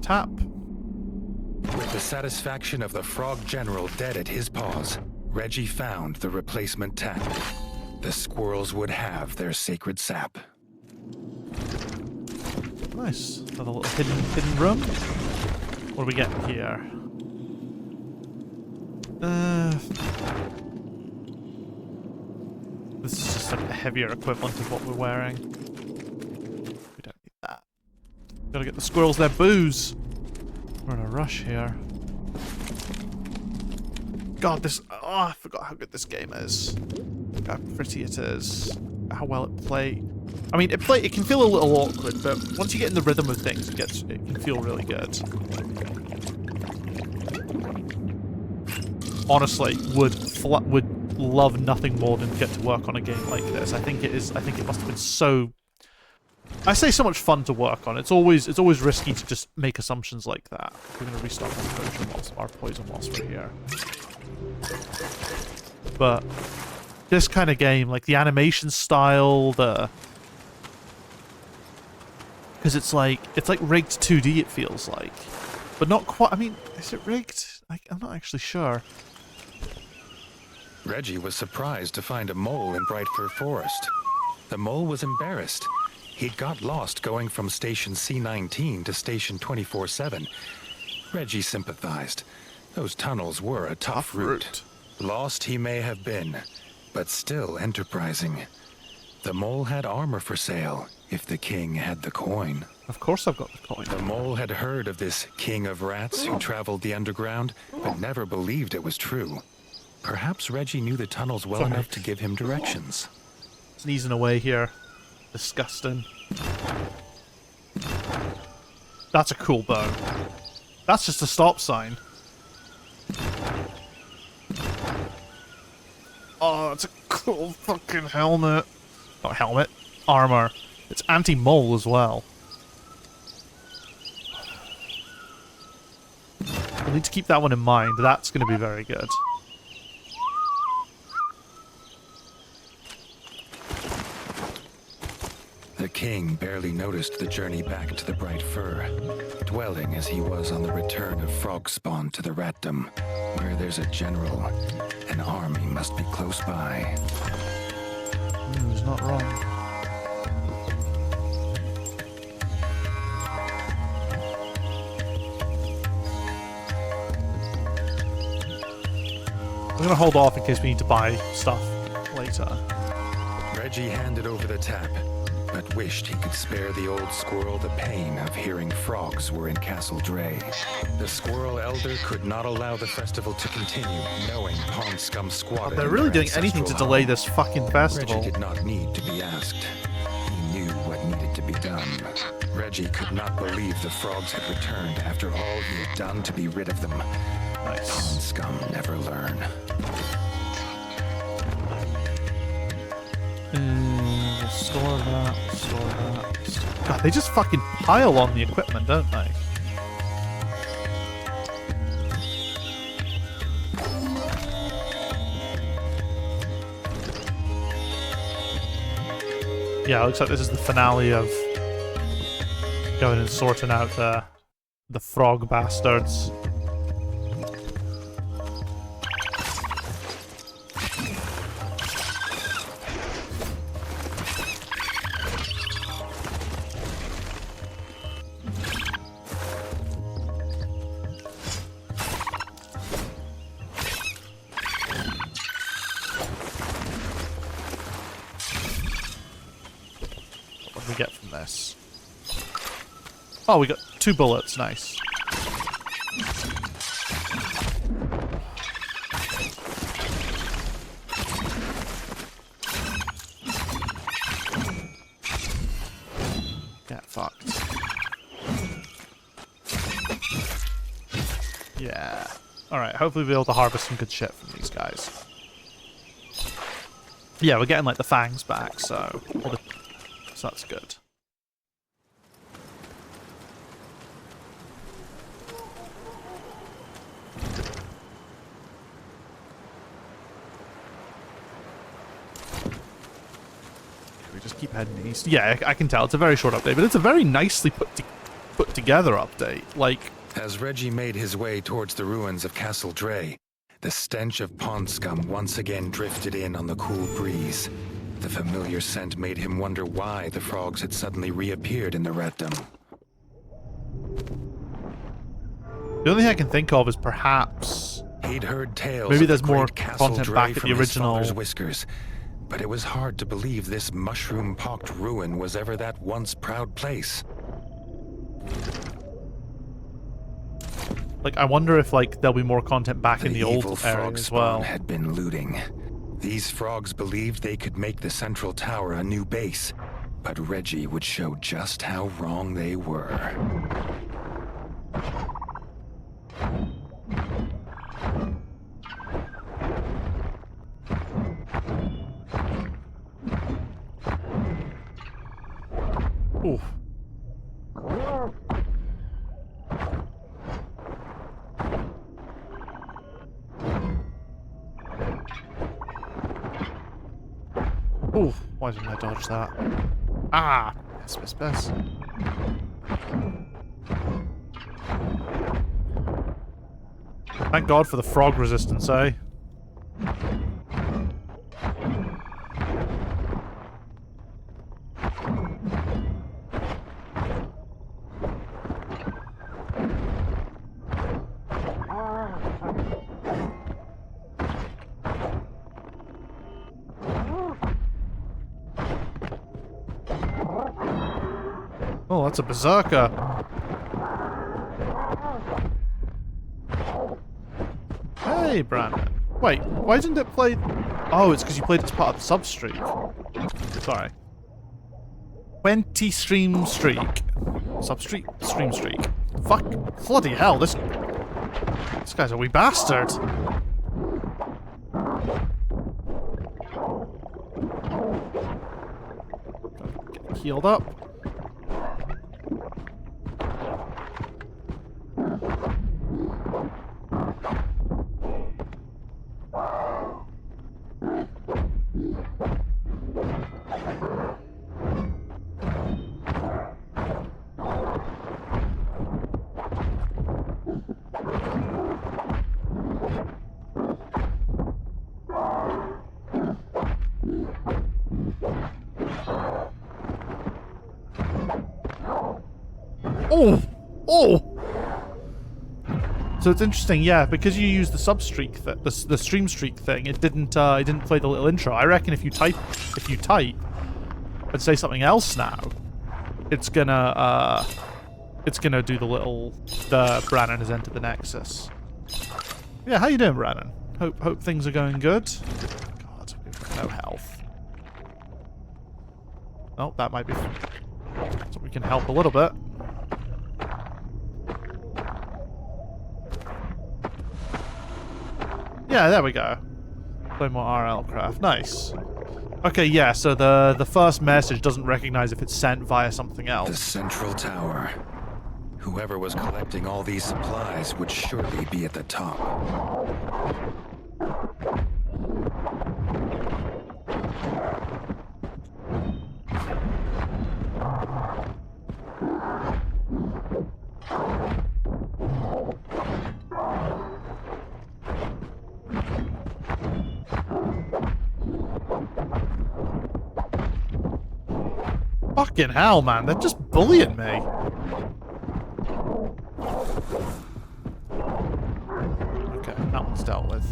A: Tap.
B: With the satisfaction of the Frog General dead at his paws, Reggie found the replacement tap. The squirrels would have their sacred sap.
A: Nice. Another little hidden room. What do we get here? This is just a heavier equivalent of what we're wearing. We don't need that. Gotta get the squirrels their booze. We're in a rush here. God, this... Oh, I forgot how good this game is. How pretty it is. How well it plays. I mean, it can feel a little awkward, but once you get in the rhythm of things, it can feel really good. Honestly, would love nothing more than get to work on a game like this. I think it must have been so... I say so much fun to work on. It's always risky to just make assumptions like that. We're gonna restock our poison whilst we're here. But this kind of game, like the animation style, because it's like rigged 2D. It feels like, but not quite. I mean, is it rigged? I'm not actually sure.
B: Reggie was surprised to find a mole in Brightfir Forest. The mole was embarrassed. He'd got lost going from Station C-19 to Station 24-7. Reggie sympathized. Those tunnels were a tough route. Lost he may have been, but still enterprising. The mole had armor for sale, if the king had the coin.
A: Of course I've got the coin.
B: The mole had heard of this king of rats who traveled the underground, but never believed it was true. Perhaps Reggie knew the tunnels well enough to give him directions.
A: Sneezing away here. Disgusting. That's a cool bow. That's just a stop sign. Oh, that's a cool fucking helmet. Not helmet. Armor. It's anti-mole as well. We'll need to keep that one in mind. That's going to be very good.
B: The king barely noticed the journey back to the Bright Fir, dwelling as he was on the return of frog spawn to the ratdom. Where there's a general, an army must be close by.
A: He's not wrong. I'm gonna hold off in case we need to buy stuff later.
B: Reggie handed over the tap, but wished he could spare the old squirrel the pain of hearing frogs were in Castle Dray. The squirrel elder could not allow the festival to continue, knowing pond scum squatted.
A: They're really doing anything to delay this fucking festival.
B: Reggie did not need to be asked. He knew what needed to be done. Reggie could not believe the frogs had returned after all he had done to be rid of them.
A: Nice.
B: Pond scum never learn.
A: We'll store that, store that. God, they just fucking pile on the equipment, don't they? Yeah, it looks like this is the finale of going and sorting out the frog bastards. Get from this. Oh, we got 2 bullets. Nice. Get fucked. Yeah. Alright, hopefully we'll be able to harvest some good shit from these guys. Yeah, we're getting like the fangs back, so that's good. just keep heading east. Yeah, I can tell. It's a very short update, but it's a very nicely put together update. Like,
B: as Reggie made his way towards the ruins of Castle Dre, the stench of pond scum once again drifted in on the cool breeze. The familiar scent made him wonder why the frogs had suddenly reappeared in the Retdom.
A: The only thing I can think of is perhaps
B: he'd heard tales
A: maybe
B: of
A: there's
B: the
A: more
B: great Castle
A: content
B: Dre
A: back at
B: from
A: the
B: his
A: original
B: father's whiskers, but it was hard to believe this mushroom-pocked ruin was ever that once proud place.
A: Like, I wonder if, like, there'll be more content back in the old
B: evil
A: area
B: frog
A: as well.
B: spawn had been looting. These frogs believed they could make the central tower a new base, but Reggie would show just how wrong they were.
A: Ooh. Ooh, why didn't I dodge that? Ah! Best. Thank God for the frog resistance, eh? Oh, that's a berserker. Hey, Brandon. Wait, why didn't it play... Oh, it's because you played it as part of the sub-streak. Sorry. 20 stream streak. Sub-streak? Stream streak. Fuck. Bloody hell, this guy's a wee bastard. Get healed up. Oh! So it's interesting, yeah, because you use the sub-streak, the stream streak thing. It didn't play the little intro. I reckon if you type and say something else now, it's gonna do the Brannon has entered the Nexus. Yeah, how you doing, Brannon? Hope things are going good. God, we've no health. Oh, that might be so we can help a little bit. Yeah, there we go. Play more RL craft. Nice. Okay, yeah, so the first message doesn't recognize if it's sent via something else.
B: The central tower. Whoever was collecting all these supplies would surely be at the top.
A: Fucking hell, man. They're just bullying me. Okay, that one's dealt with.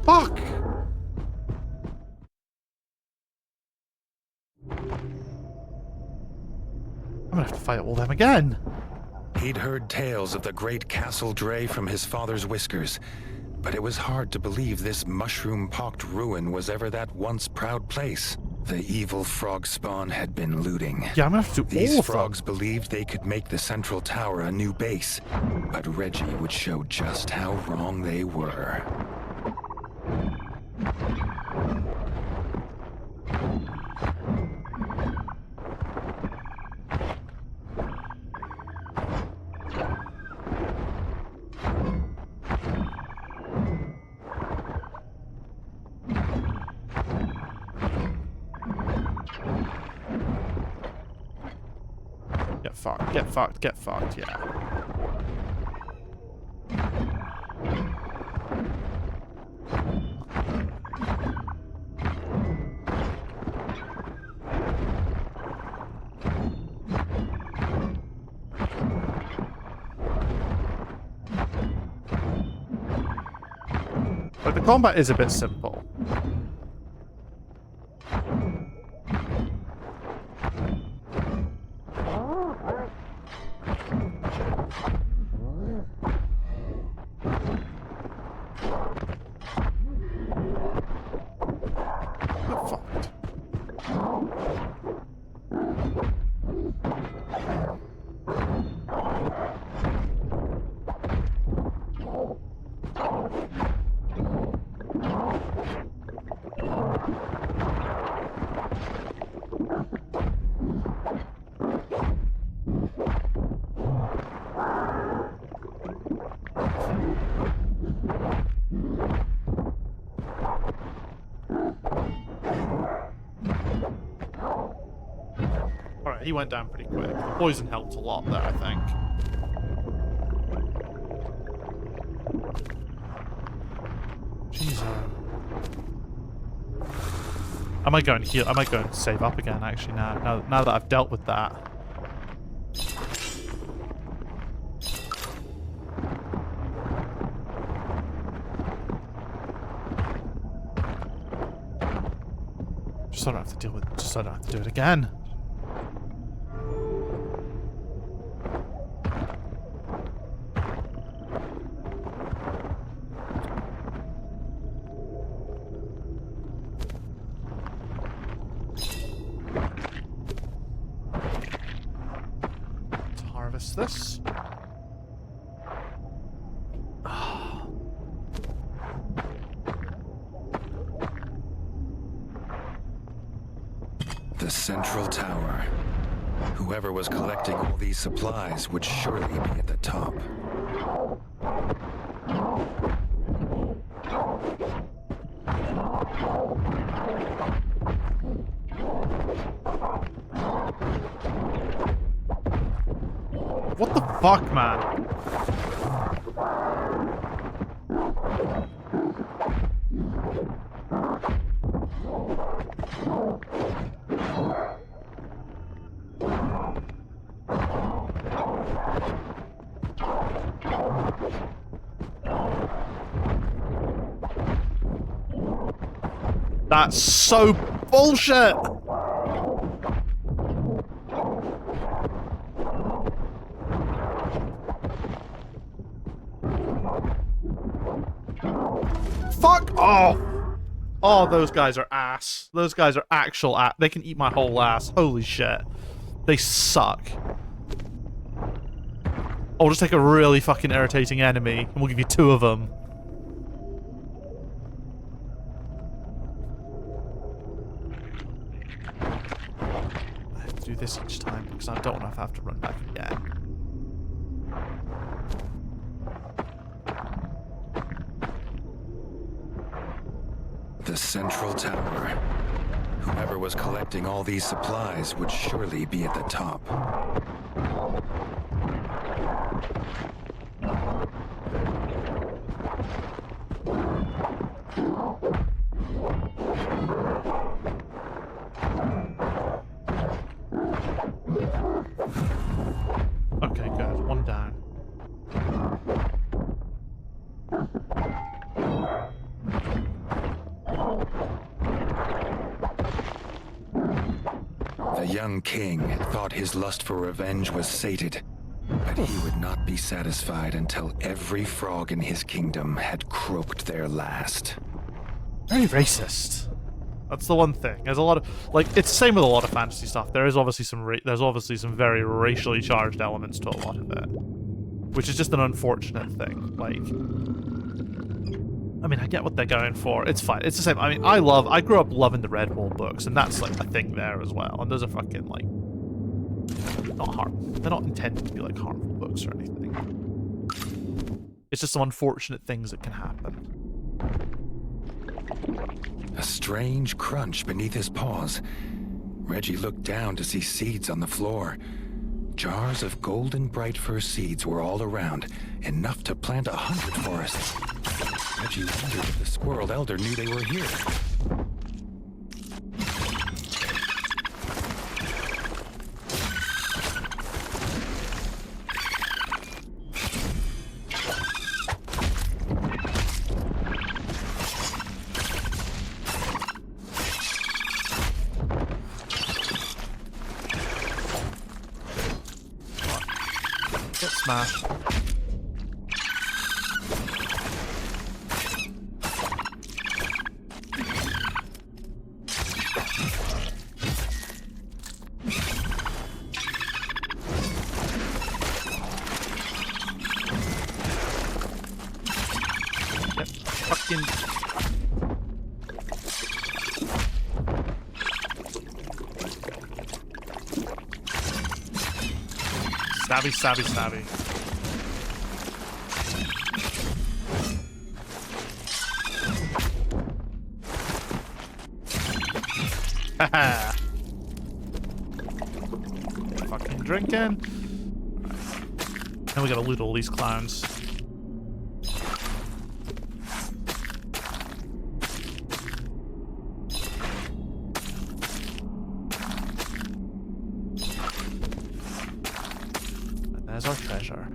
A: Fuck! I'm gonna have to fight all them again.
B: He'd heard tales of the great Castle Dre from his father's whiskers, but it was hard to believe this mushroom-pocked ruin was ever that once proud place. The evil frog spawn had been looting.
A: Yeah, I'm gonna have to do all
B: These
A: of them.
B: frogs believed they could make the central tower a new base, but Reggie would show just how wrong they were.
A: Get fucked, yeah. But the combat is a bit simple. Alright, he went down pretty quick. The poison helped a lot there, I think. Jesus. I might go and heal. I might go and save up again, actually, now that I've dealt with that. Just so I don't have to deal with. Just so I don't have to do it again. This.
B: The central tower. Whoever was collecting all these supplies would surely be at the top.
A: What the fuck, man? That's so bullshit! Fuck off! Oh, those guys are ass. Those guys are actual ass. They can eat my whole ass. Holy shit. They suck. I'll just take a really fucking irritating enemy, and we'll give you 2 of them. I have to do this each time, because I don't want to have to run back again.
B: The central tower. Whoever was collecting all these supplies would surely be at the top.
A: Okay, good. 1 down.
B: The young king thought his lust for revenge was sated, but he would not be satisfied until every frog in his kingdom had croaked their last.
A: Very racist. That's the one thing. There's a lot of like it's the same with a lot of fantasy stuff. There is obviously some very racially charged elements to a lot of it, which is just an unfortunate thing. Like, I mean, I get what they're going for. It's fine. It's the same. I mean, I grew up loving the Redwall books, and that's like a thing there as well. And those are fucking like not harm. They're not intended to be like harmful books or anything. It's just some unfortunate things that can happen.
B: A strange crunch beneath his paws. Reggie looked down to see seeds on the floor. Jars of golden bright fir seeds were all around, enough to plant 100 forests. Reggie wondered if the squirrel elder knew they were here.
A: Get smashed. Get fucking... Stabby, stabby, stabby. Haha. Fucking drinking. Right. Now we gotta loot all these clowns. There's our treasure.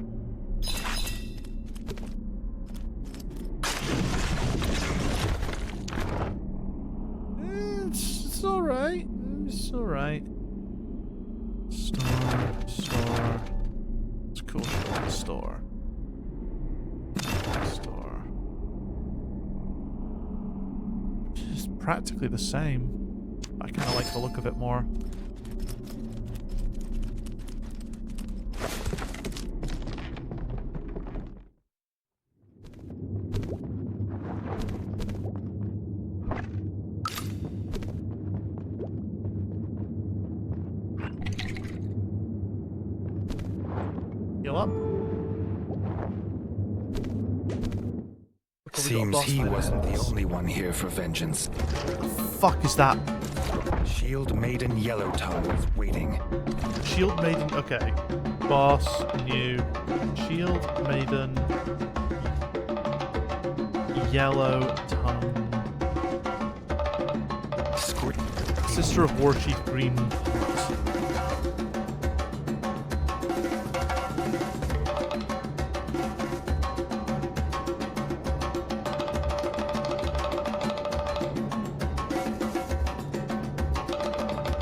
A: It's alright. It's alright. Store. It's cool. Store. It's practically the same. I kind of like the look of it more. Heal up.
B: Seems he wasn't the only one here for vengeance.
A: Fuck is that?
B: Shield Maiden Yellowtongue was waiting.
A: Shield Maiden, okay. Boss, new. Shield Maiden. Yellow Tongue. Sister of Warchief Green.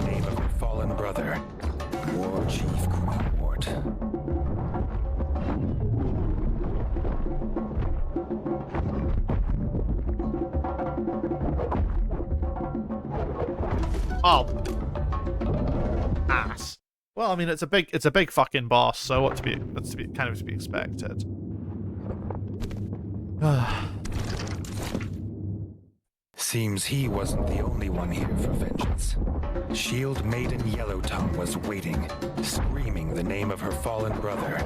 B: Name of her fallen brother, Warchief Greenwort.
A: Oh. Ass. Well, I mean, it's a big fucking boss, so that's to be kind of to be expected.
B: Seems he wasn't the only one here for vengeance. Shield Maiden Yellowtongue was waiting, screaming the name of her fallen brother,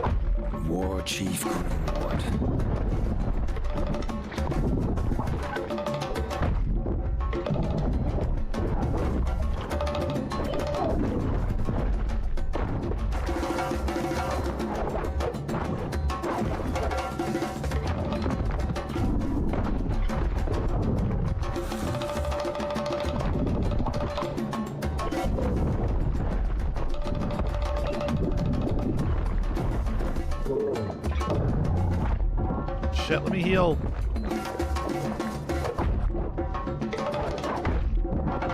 B: Warchief Greenwort.
A: Shit, let me heal.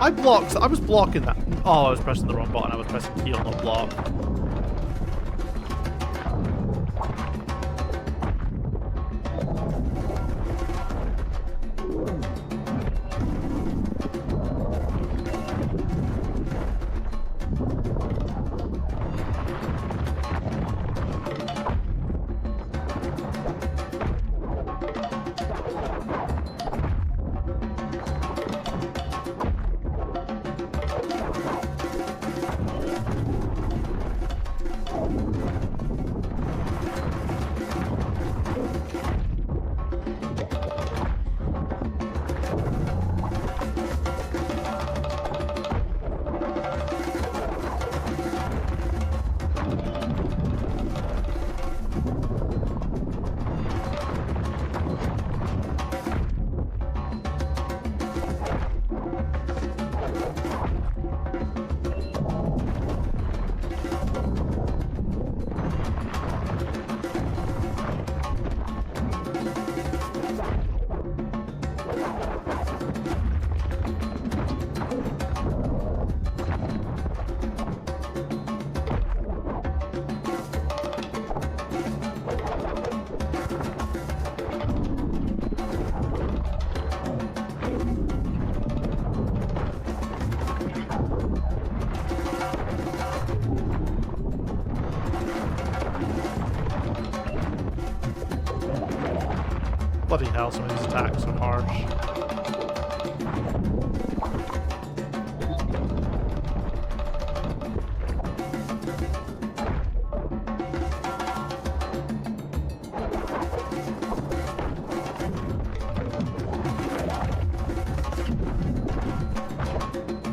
A: I was blocking that. Oh, I was pressing the wrong button. I was pressing heal, not block. Bloody hell, some of these attacks are harsh.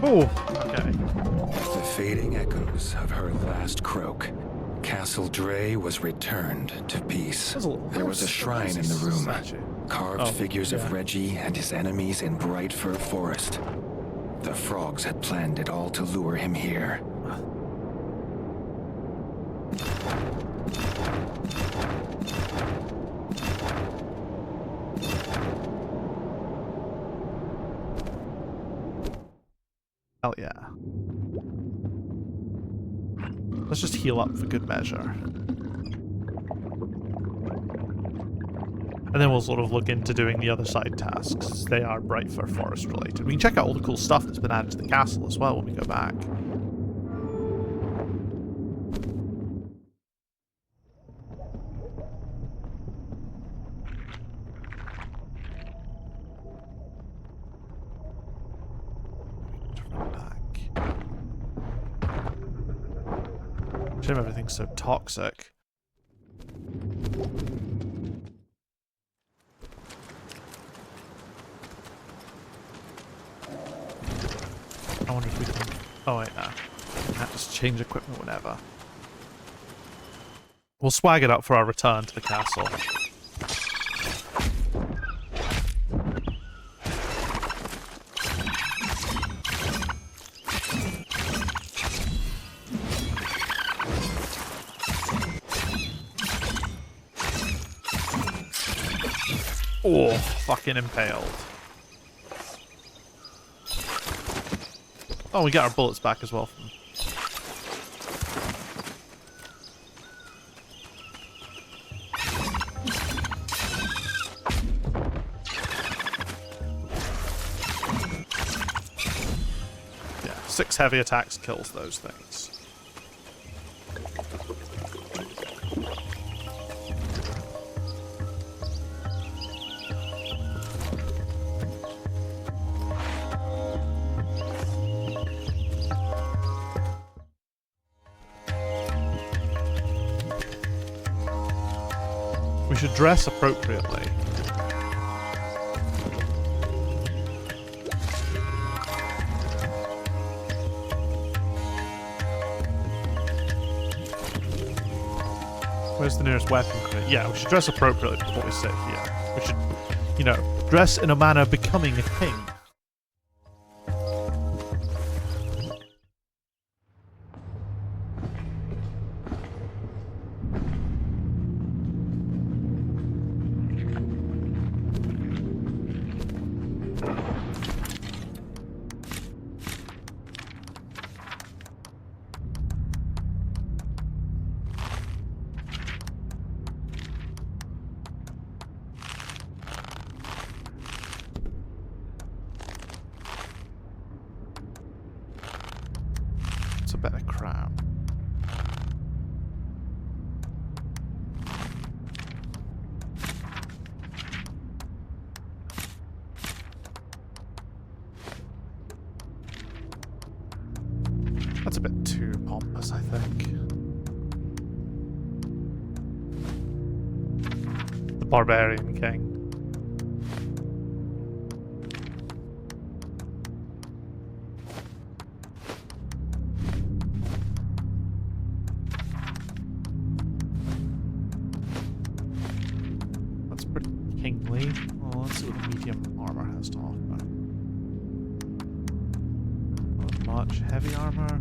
A: Oh, okay.
B: The fading echoes of her last croak. Castle Dre was returned to peace. There was a shrine in the room. Carved figures of Reggie and his enemies in Bright Fir Forest. The frogs had planned it all to lure him here.
A: Hell yeah. Let's just heal up for good measure. And then we'll sort of look into doing the other side tasks. They are Bright Fir Forest related. We can check out all the cool stuff that's been added to the castle as well when we go back. Shame everything's so toxic. I wonder if we can... Oh wait, no. We can just change equipment whenever. We'll swag it up for our return to the castle. Oh, fucking impaled. Oh, we got our bullets back as well from... Yeah, 6 heavy attacks kills those things. We should dress appropriately. Where's the nearest weapon? Yeah, we should dress appropriately before we sit here. We should, you know, dress in a manner becoming a king. It's a better crown. That's a bit too pompous, I think. The Barbarian King. That's pretty kingly. Well, let's see what the medium armor has to offer. Not much. Heavy armor.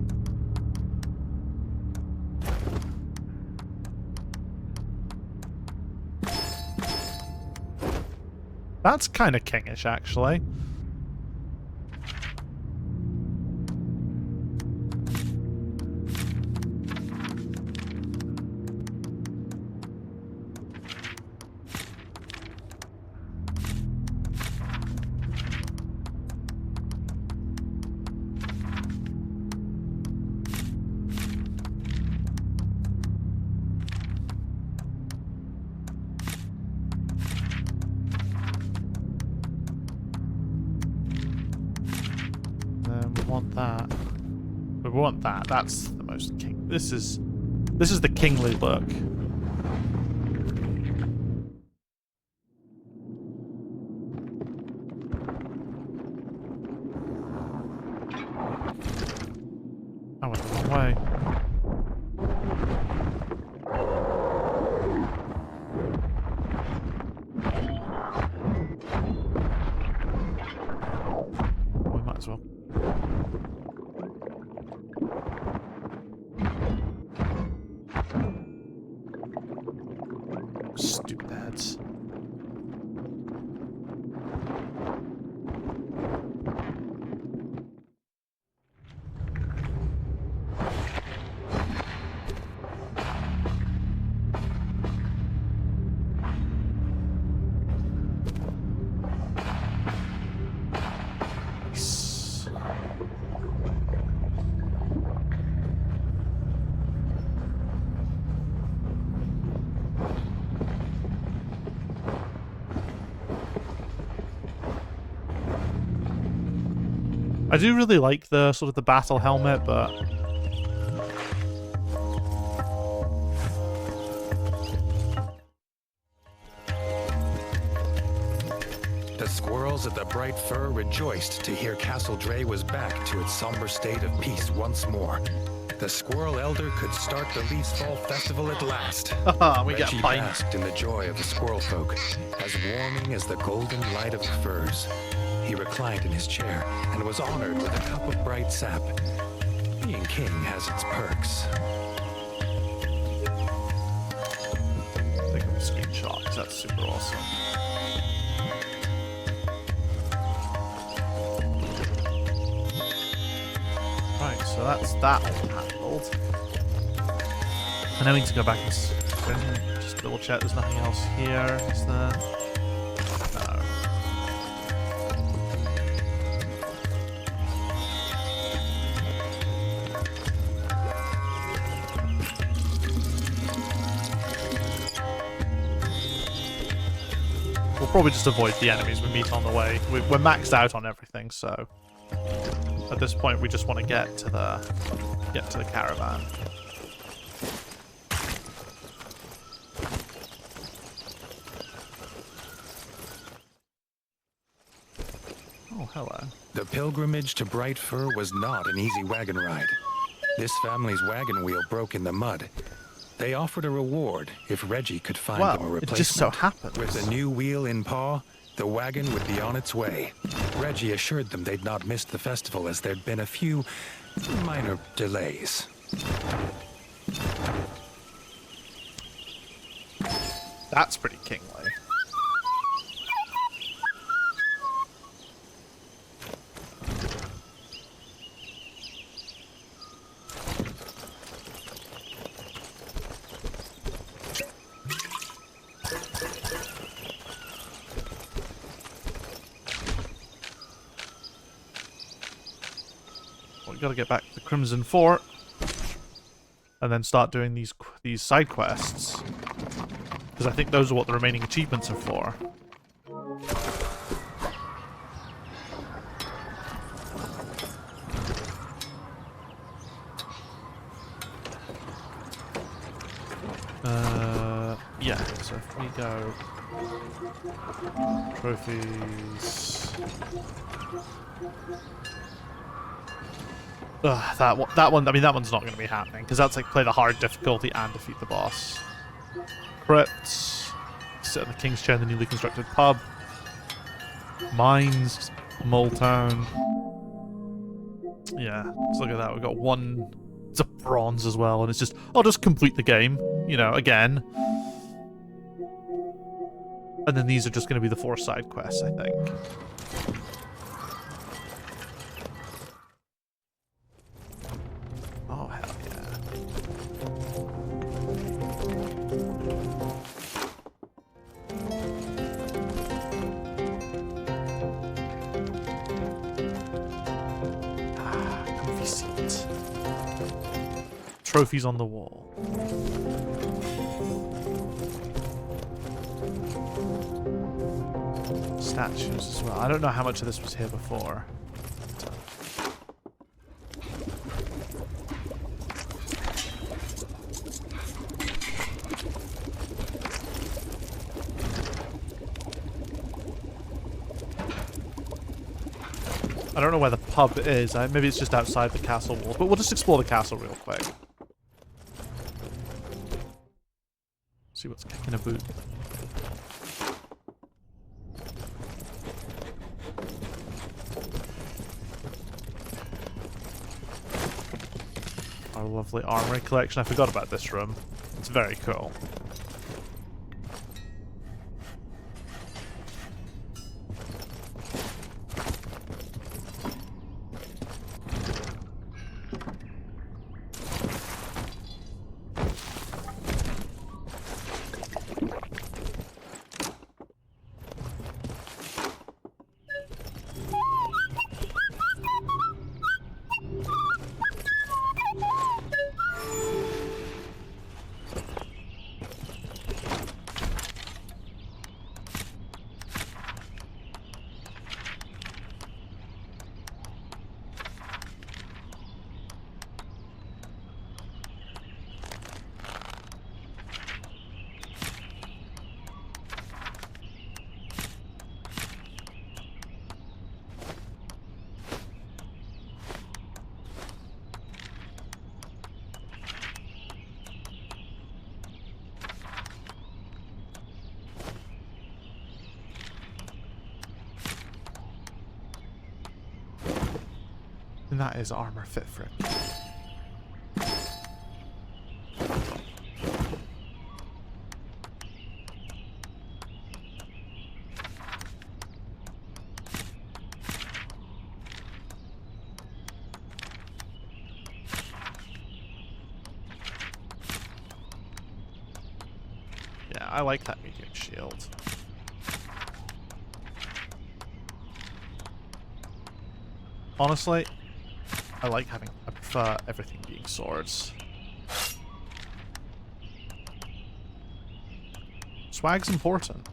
A: That's kind of kingish, actually. want that. We want that. That's the most king. This is the kingly look. I went the wrong way. We might as well. Stupid heads. I do really like the sort of the battle helmet, but
B: The squirrels at the Bright Fir rejoiced to hear Castle Dray was back to its somber state of peace once more. The Squirrel Elder could start the Leaves Fall Festival at last.
A: we get
B: Reggie
A: a pint.
B: basked in the joy of the squirrel folk, as warming as the golden light of the firs. He reclined in his chair and was honored with a cup of bright sap. Being king has its perks.
A: Take a screenshot, 'cause that's super awesome. Right, so that's that all handled. And then we need to go back and just double check there's nothing else here, is there? No. We'll probably just avoid the enemies we meet on the way. We're maxed out on everything, so at this point we just want to get to the caravan. Oh, hello.
B: The pilgrimage to Bright Fir was not an easy wagon ride. This family's wagon wheel broke in the mud. They offered a reward if Reggie could find them a
A: Well, it
B: replacement.
A: just so happens.
B: With a new wheel in paw, the wagon would be on its way. Reggie assured them they'd not missed the festival as there'd been a few minor delays.
A: That's pretty kingly. We gotta get back to the Crimson Fort, and then start doing these side quests, because I think those are what the remaining achievements are for. Yeah. So if we go trophies. That one. I mean, that one's not going to be happening because that's like play the hard difficulty and defeat the boss. Crypts. Sit in the King's Chair in the newly constructed pub. Mines. Mole Town. Yeah. Let's look at that. We've got one. It's a bronze as well, and it's just I'll just complete the game. You know, again. And then these are just going to be the 4 side quests, I think. Oh, hell yeah. Ah, comfy seat. Trophies on the wall. Statues as well. I don't know how much of this was here before. I don't know where the pub is. Maybe it's just outside the castle wall. But we'll just explore the castle real quick. See what's kicking a boot. Our lovely armory collection. I forgot about this room. It's very cool. And that is armor fit for it. Yeah, I like that medium shield. Honestly, I prefer everything being swords. Swag's important.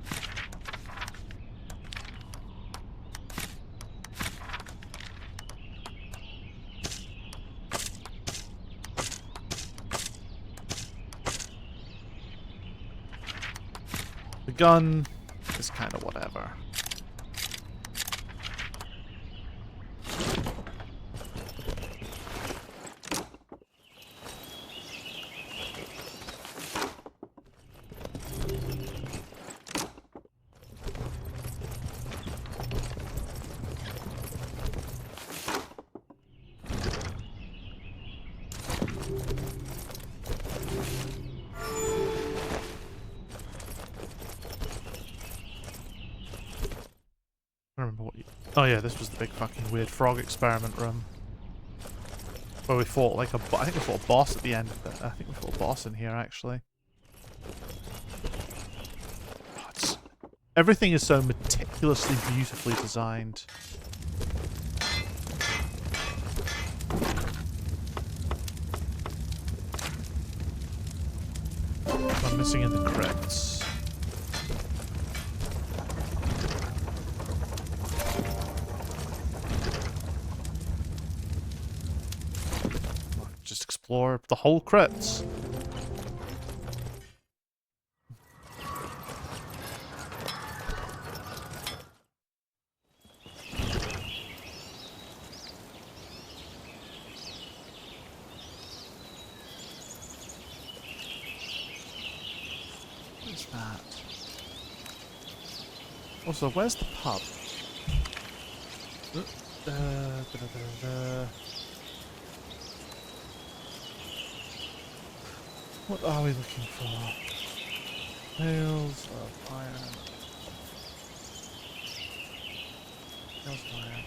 A: The gun is kind of whatever. I don't remember what you... Oh yeah, this was the big fucking weird frog experiment room. Where we fought like a... I think we fought a boss at the end of it. I think we fought a boss in here, actually. Oh, everything is so meticulously, beautifully designed. I'm missing in the crypts. Just explore the whole crypts. What is that? Also, where's the pub? What are we looking for? Nails of iron. Nails of iron.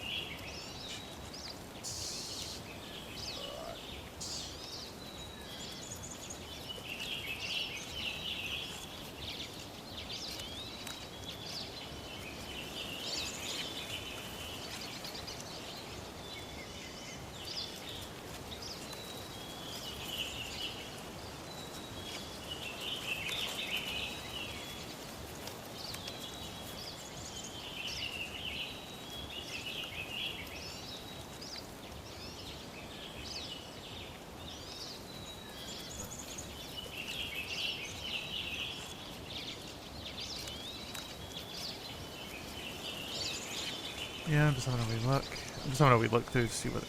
A: Yeah, I'm just having a wee look. I'm just having a wee look through to see what.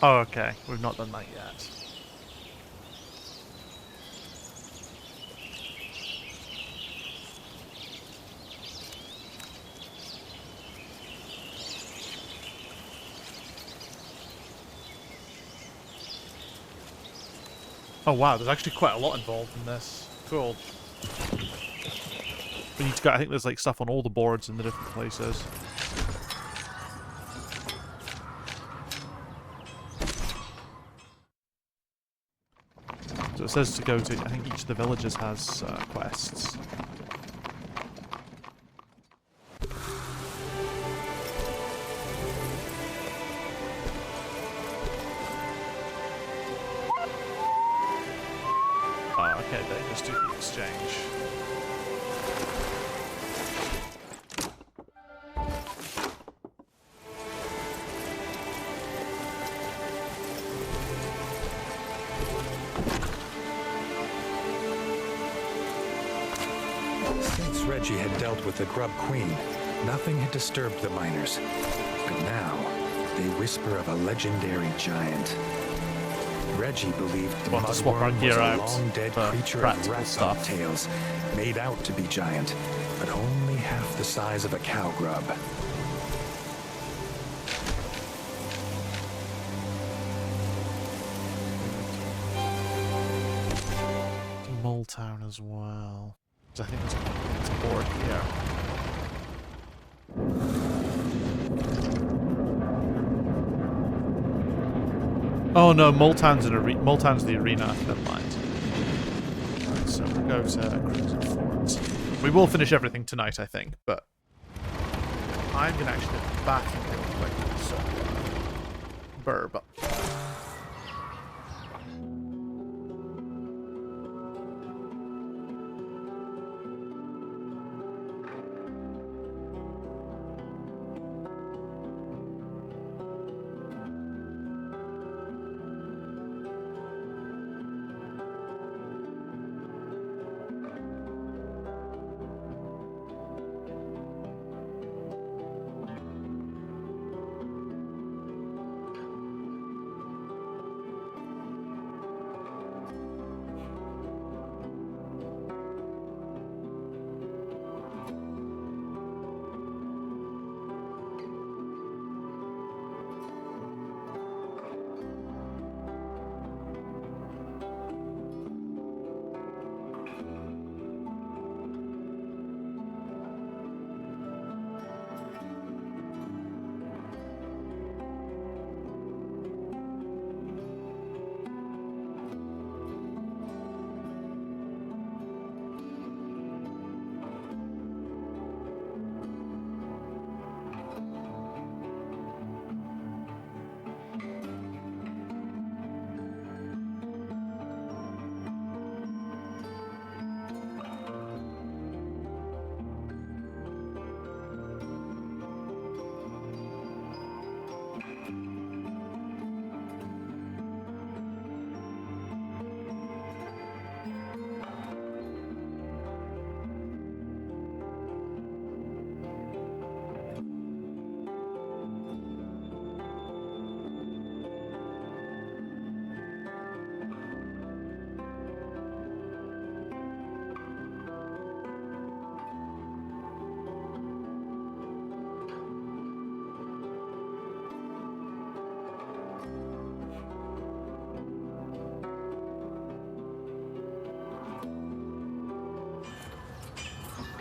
A: Oh, okay. We've not done that yet. Oh wow, there's actually quite a lot involved in this. Cool. We need to go, I think there's like stuff on all the boards in the different places. So it says to go to, I think each of the villages has quests. Oh, okay, they just do the exchange.
B: Since Reggie had dealt with the Grub Queen, nothing had disturbed the miners. But now, they whisper of a legendary giant. Reggie believed the
A: Want to swap our
B: Mudworm was
A: gear
B: a
A: out
B: long-dead
A: for
B: creature of
A: practical
B: rat
A: stuff.
B: tails, made out to be giant, but only half the size of a cow grub.
A: Mole Town as well. 'Cause I think there's a board here. Oh no, Mole Town's the arena. Never mind. Right, so we'll go to Crimson Fort. We will finish everything tonight, I think, but I'm gonna actually get back and real quick. So, burb.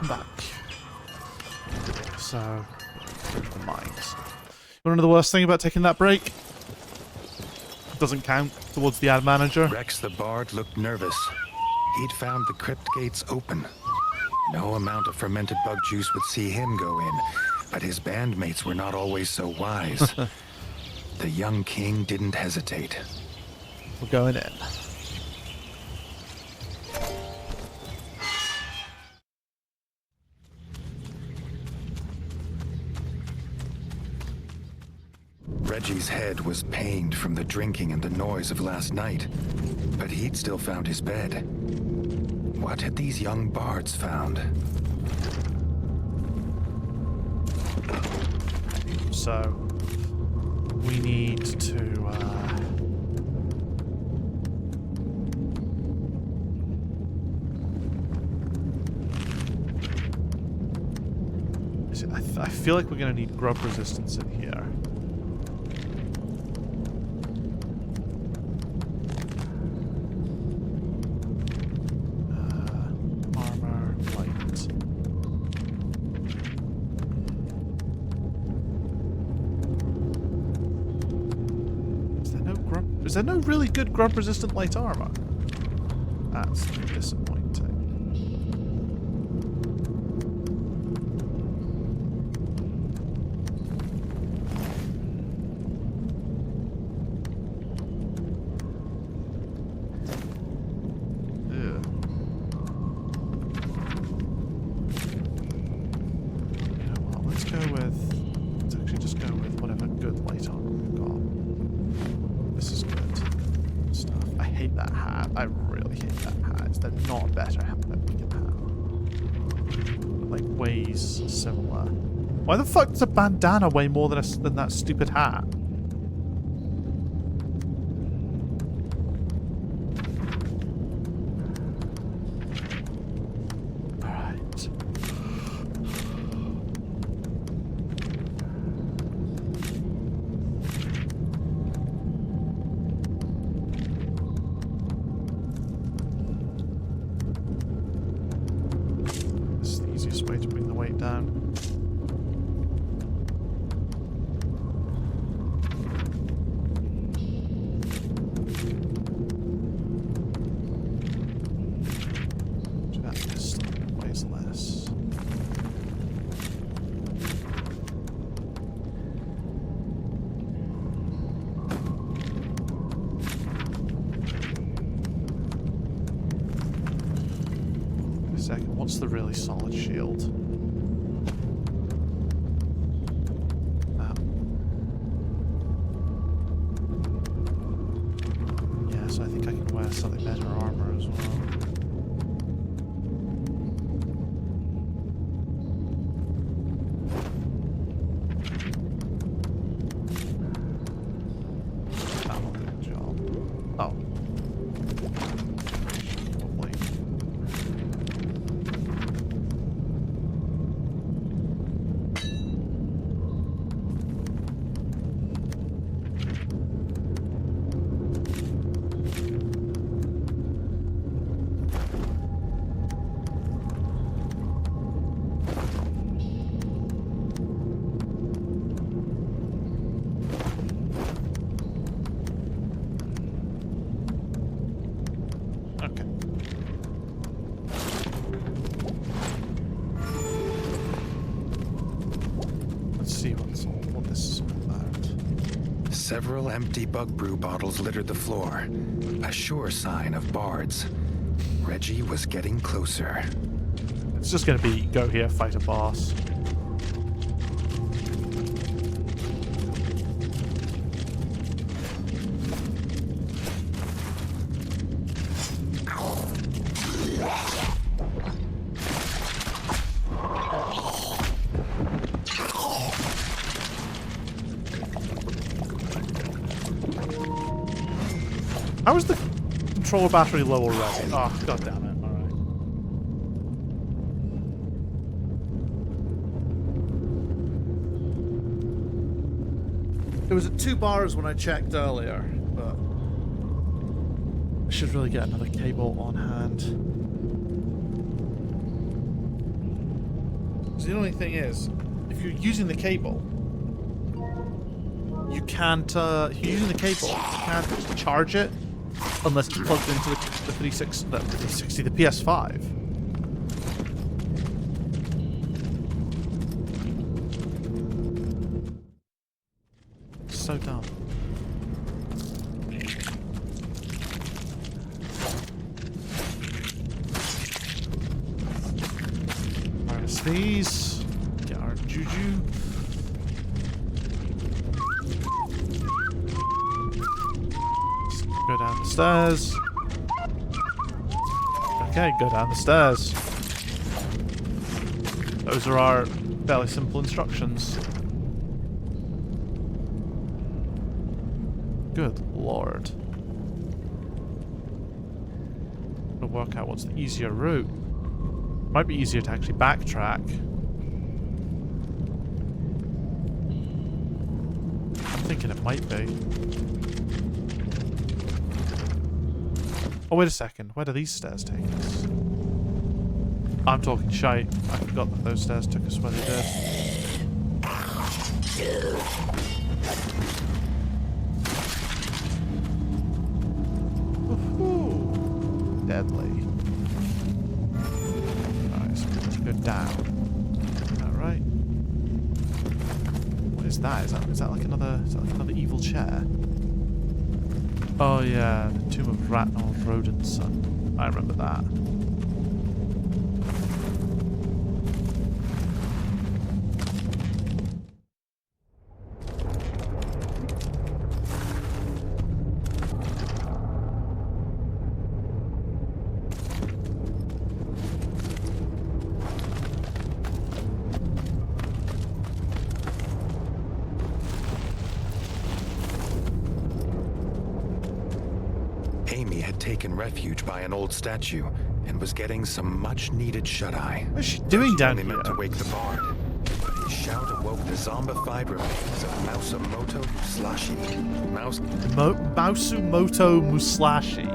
A: Back. So, the mines. You want to know the worst thing about taking that break? It doesn't count towards the ad manager.
B: Rex the Bard looked nervous. He'd found the crypt gates open. No amount of fermented bug juice would see him go in, but his bandmates were not always so wise. The young king didn't hesitate.
A: We're going in.
B: Reggie's head was pained from the drinking and the noise of last night, but he'd still found his bed. What had these young bards found?
A: So, we need to, I feel like we're going to need grub resistance in here. Armor, light. Is there no really good grub resistant light armor? That's disappointing. Why the fuck does a bandana weigh more than that stupid hat? Alright. This is the easiest way to bring the weight down. What's the really solid shield? Yeah, so I think I can wear slightly better armor as well. That'll do the job. Oh.
B: Several empty bug brew bottles littered the floor, a sure sign of bards. Reggie was getting closer.
A: It's just going to be go here, fight a boss. How is the controller battery low already? Oh, god damn it. Alright. It was at 2 bars when I checked earlier, but I should really get another cable on hand. So the only thing is, if you're using the cable, you can't, if you're using the cable, you can't charge it unless it's plugged into the 360, the PS5. So dumb. Harness these. Get our juju. stairs. Okay, go down the stairs. Those are our fairly simple instructions. Good lord. To work out what's the easier route. Might be easier to actually backtrack. I'm thinking it might be. Oh, wait a second. Where do these stairs take us? I'm talking shite. I forgot that those stairs took us where they did. Woohoo! Deadly. Alright, so we need to go down. Is that right? What is that? Is that like another evil chair? Oh yeah, the Tomb of Ratnald Rodent's son. I remember that.
B: Amy had taken refuge by an old statue and was getting some much-needed shut-eye.
A: What is she doing down
B: Only
A: here?
B: meant to wake the bard, but his shout awoke the zombified remains of Mausumoto Musashi.
A: Mausumoto Musashi.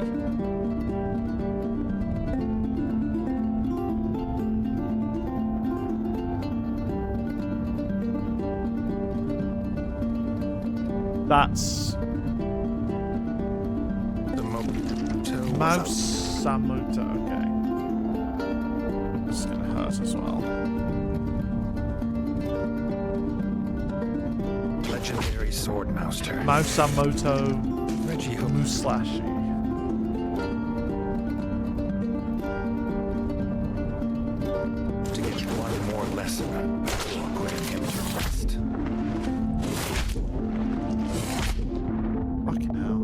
A: That's Mausumoto, okay. This is gonna hurt as well.
B: Legendary sword master.
A: Mausumoto
B: Reggie
A: Musashi.
B: to give you one more lesson before putting him to rest.
A: Fucking hell.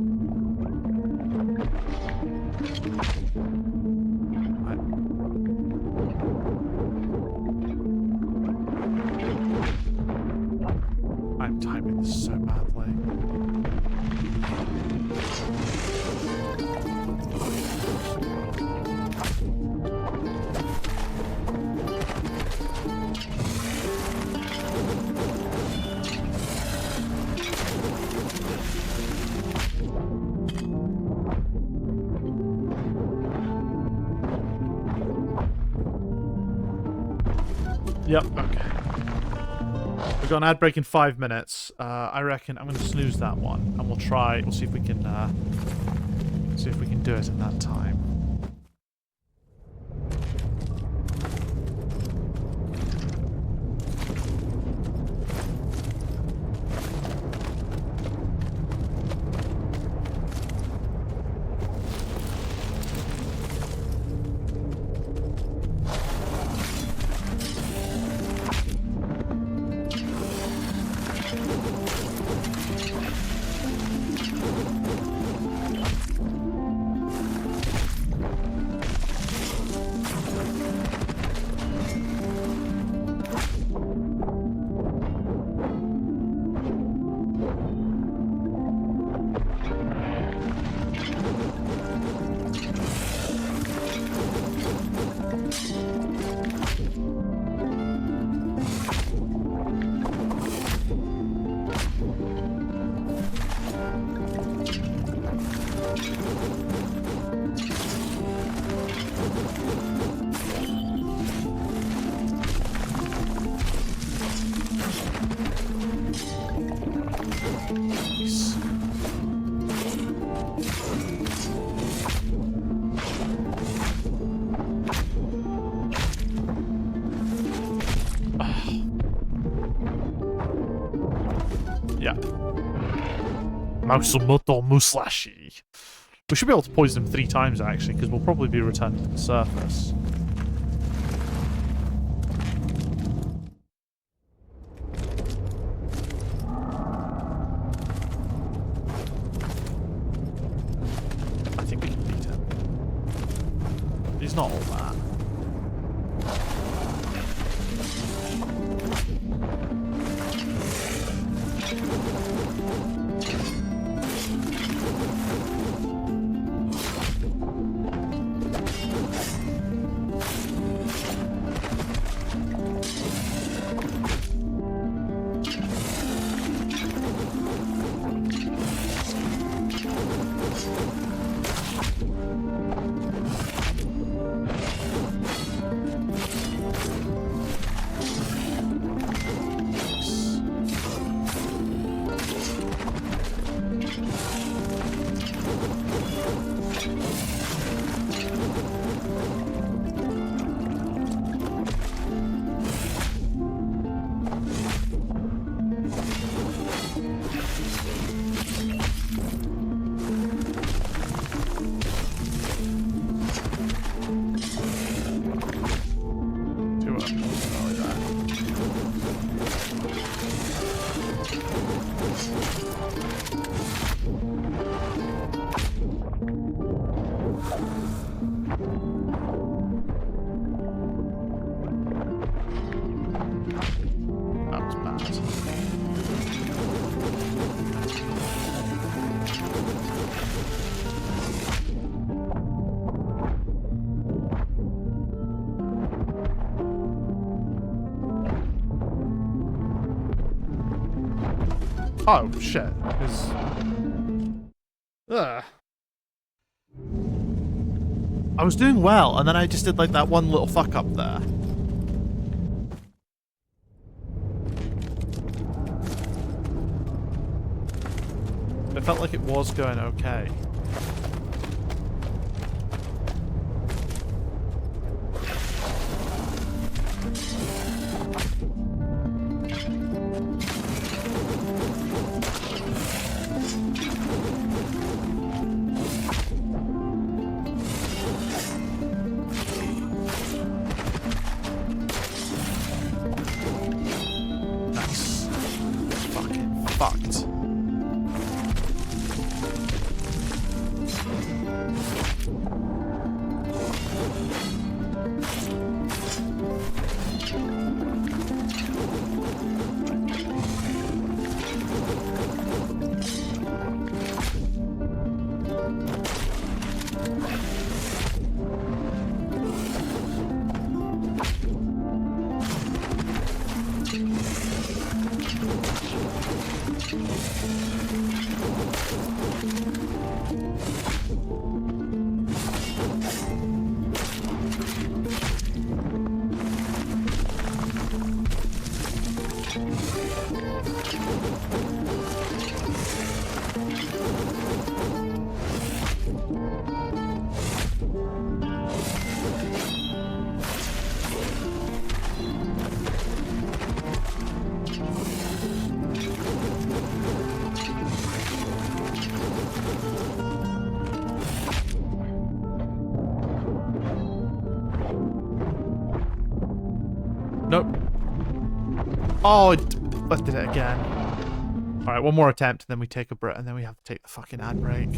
A: I'm timing this so badly. Yep, okay. We've got an ad break in 5 minutes. I reckon I'm going to snooze that one, and we'll see if we can do it in that time. Nice. Yeah. Mausumoto Musashi. We should be able to poison him 3 times, actually, because we'll probably be returning to the surface. He's not all that. Oh, shit. Ugh. I was doing well, and then I just did, like, that one little fuck up there. It felt like it was going okay. Nope. Oh, I did it again. Alright, one more attempt, and then we take a break, and then we have to take the fucking ad break.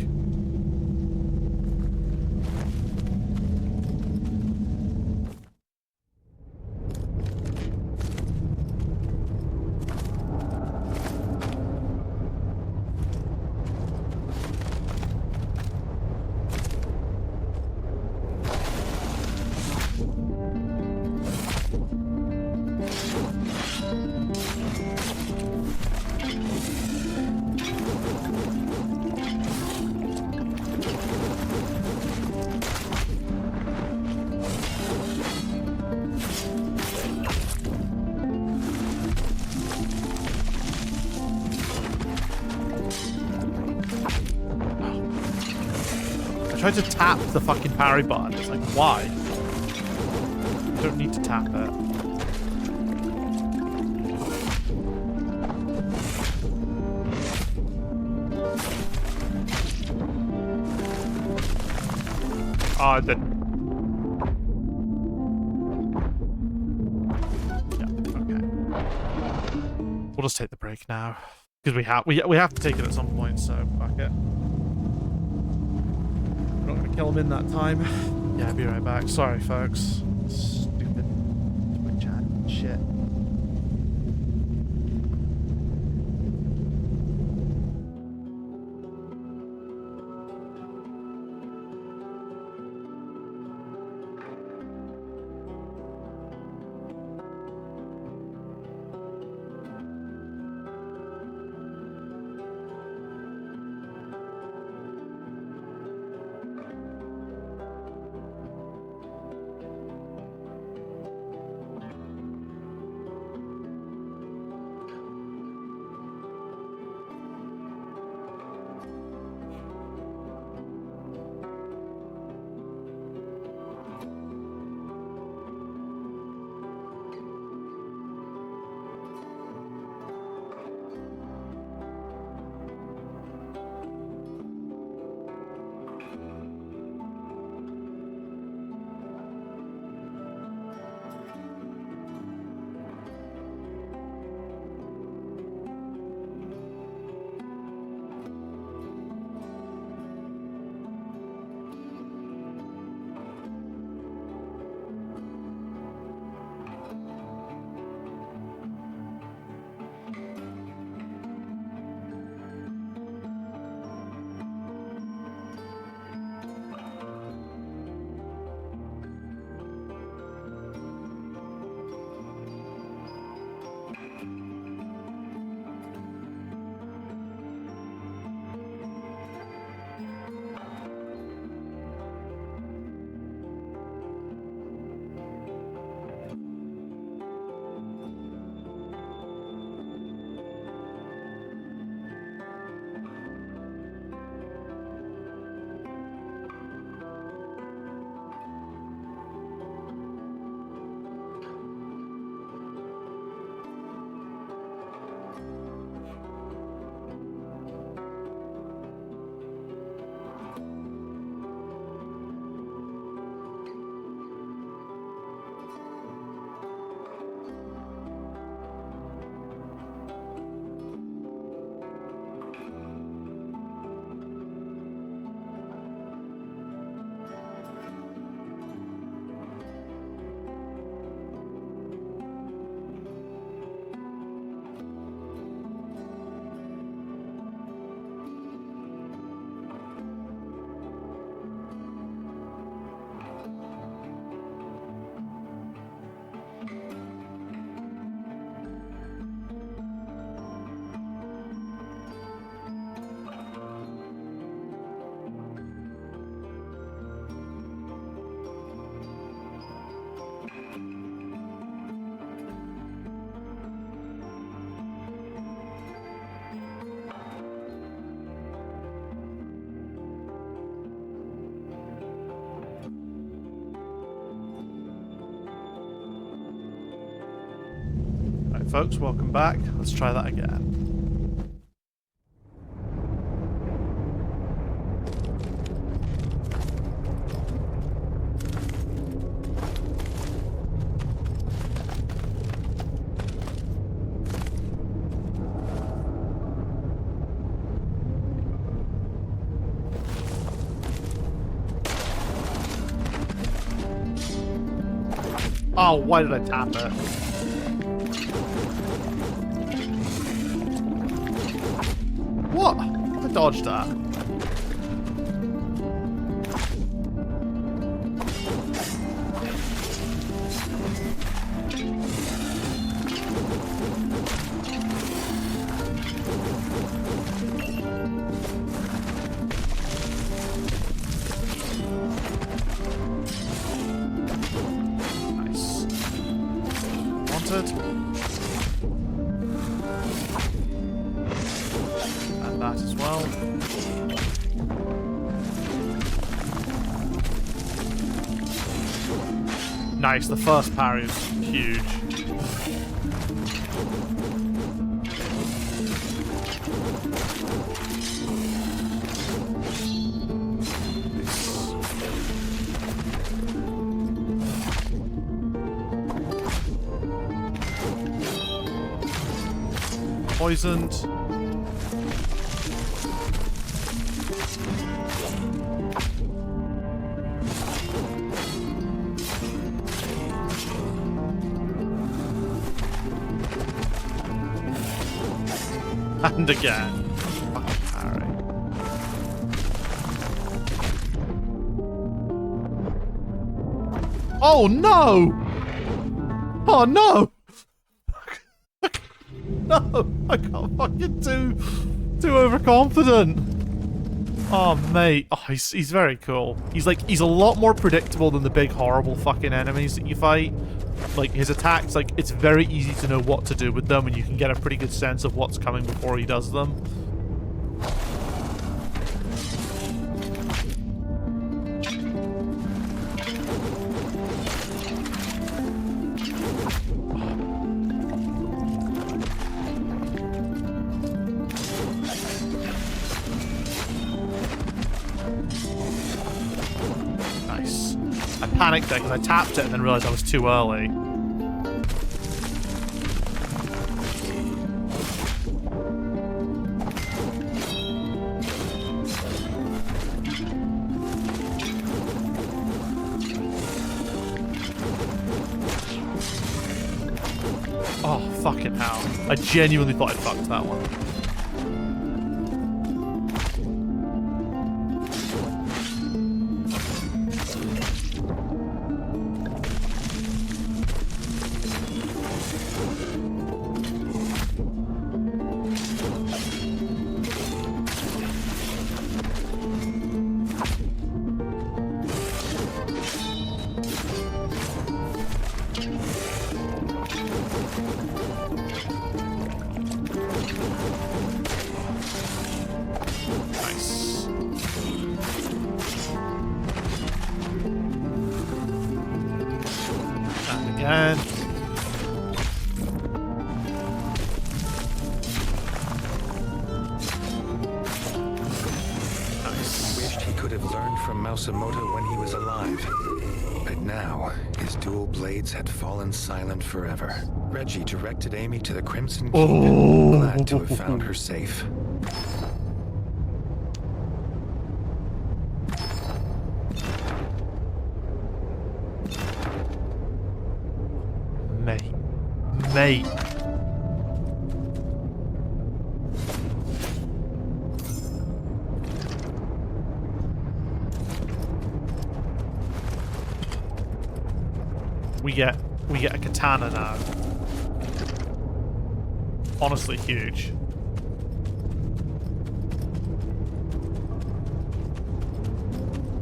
A: I tried to tap the fucking parry button. It's like, why? You don't need to tap it. Oh, I didn't. Yeah, okay. We'll just take the break now. Because we have to take it at some point, so fuck it. We're not gonna kill him in that time. Yeah, I'll be right back. Sorry, folks. Stupid Twitch chat shit. Right, folks, welcome back. Let's try that again. Oh, why did I tap it? What? I dodged that. And that as well. Nice, the first parry is huge. Poisoned. And again. Fucking parry. Oh no! Oh no! No! I got fucking too overconfident. Oh mate, oh he's very cool. He's a lot more predictable than the big horrible fucking enemies that you fight. Like his attacks, like it's very easy to know what to do with them, and you can get a pretty good sense of what's coming before he does them. Panicked there because I tapped it and then realized I was too early. Oh, fucking hell. I genuinely thought I'd fucked that one.
B: Had fallen silent forever. Reggie directed Amy to the Crimson Keep, glad to have found her safe.
A: Mate. We get a katana now. Honestly, huge.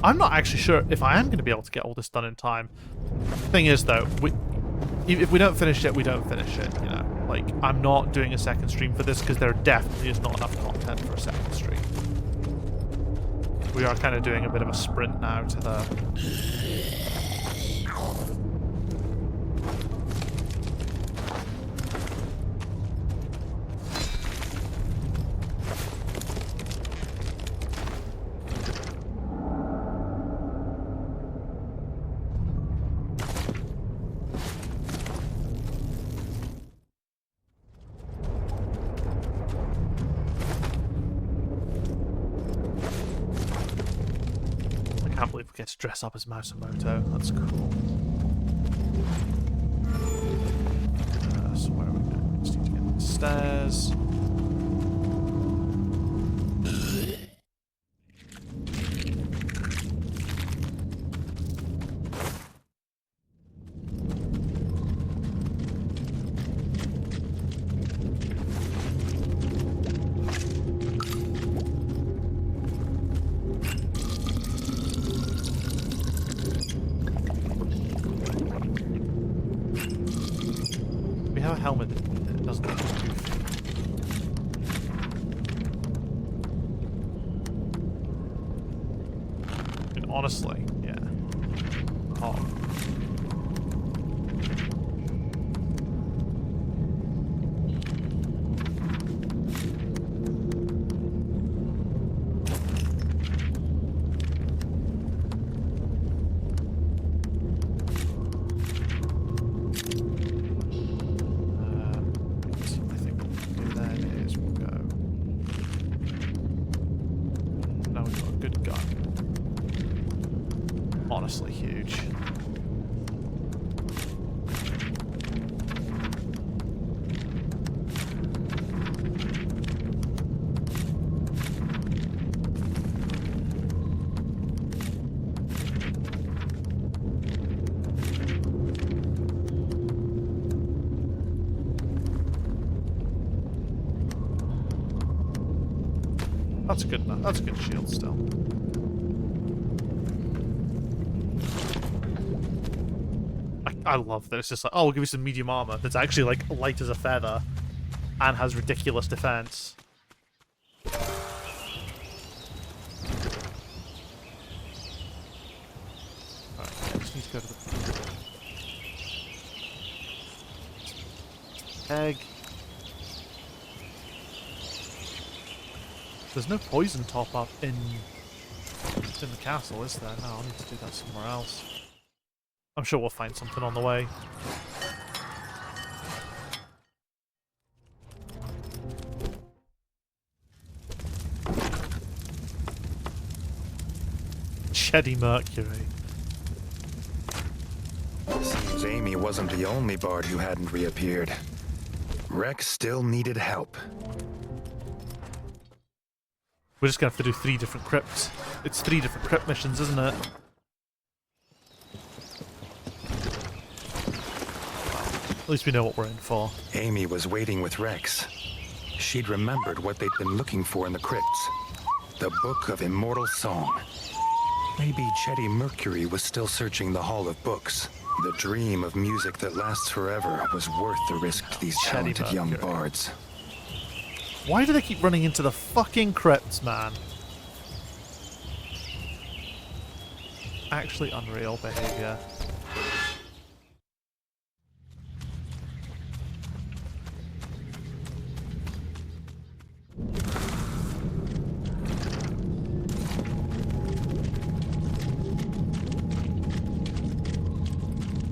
A: I'm not actually sure if I am going to be able to get all this done in time. Thing is, though, if we don't finish it, we don't finish it, you know? Like, I'm not doing a second stream for this because there definitely is not enough content for a second stream. We are kind of doing a bit of a sprint now to the... Get to dress up as Masumoto. That's cool. So where are we going? Just need to get up the stairs. Honestly, yeah. Oh. I think what we'll do then is we'll go. Now we've got a good gun. Honestly huge. That's good enough. That's a good shield still. I love that it's just like, oh, we'll give you some medium armor that's actually like light as a feather and has ridiculous defense. Alright, I just need to go to the egg. There's no poison top up in the castle, is there? No, I'll need to do that somewhere else. I'm sure we'll find something on the way. Cheddy Mercury.
B: Seems Amy wasn't the only bard who hadn't reappeared. Rex still needed help.
A: We're just gonna have to do 3 different crypts. It's 3 different crypt missions, isn't it? At least we know what we're in for.
B: Amy was waiting with Rex. She'd remembered what they'd been looking for in the crypts. The Book of Immortal Song. Maybe Cheddy Mercury was still searching the Hall of Books. The dream of music that lasts forever was worth the risk to these
A: Cheddy
B: talented young
A: Mercury.
B: bards.
A: Why do they keep running into the fucking crypts, man? Actually unreal behavior.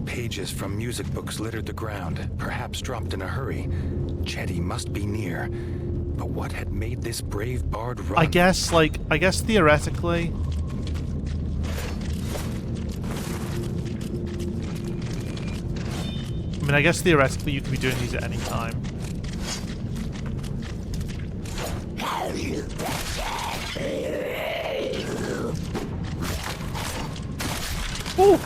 B: Pages from music books littered the ground, perhaps dropped in a hurry. Cheddy must be near. But what had made this brave bard run?
A: I guess theoretically... I guess theoretically you could be doing these at any time. Ooh!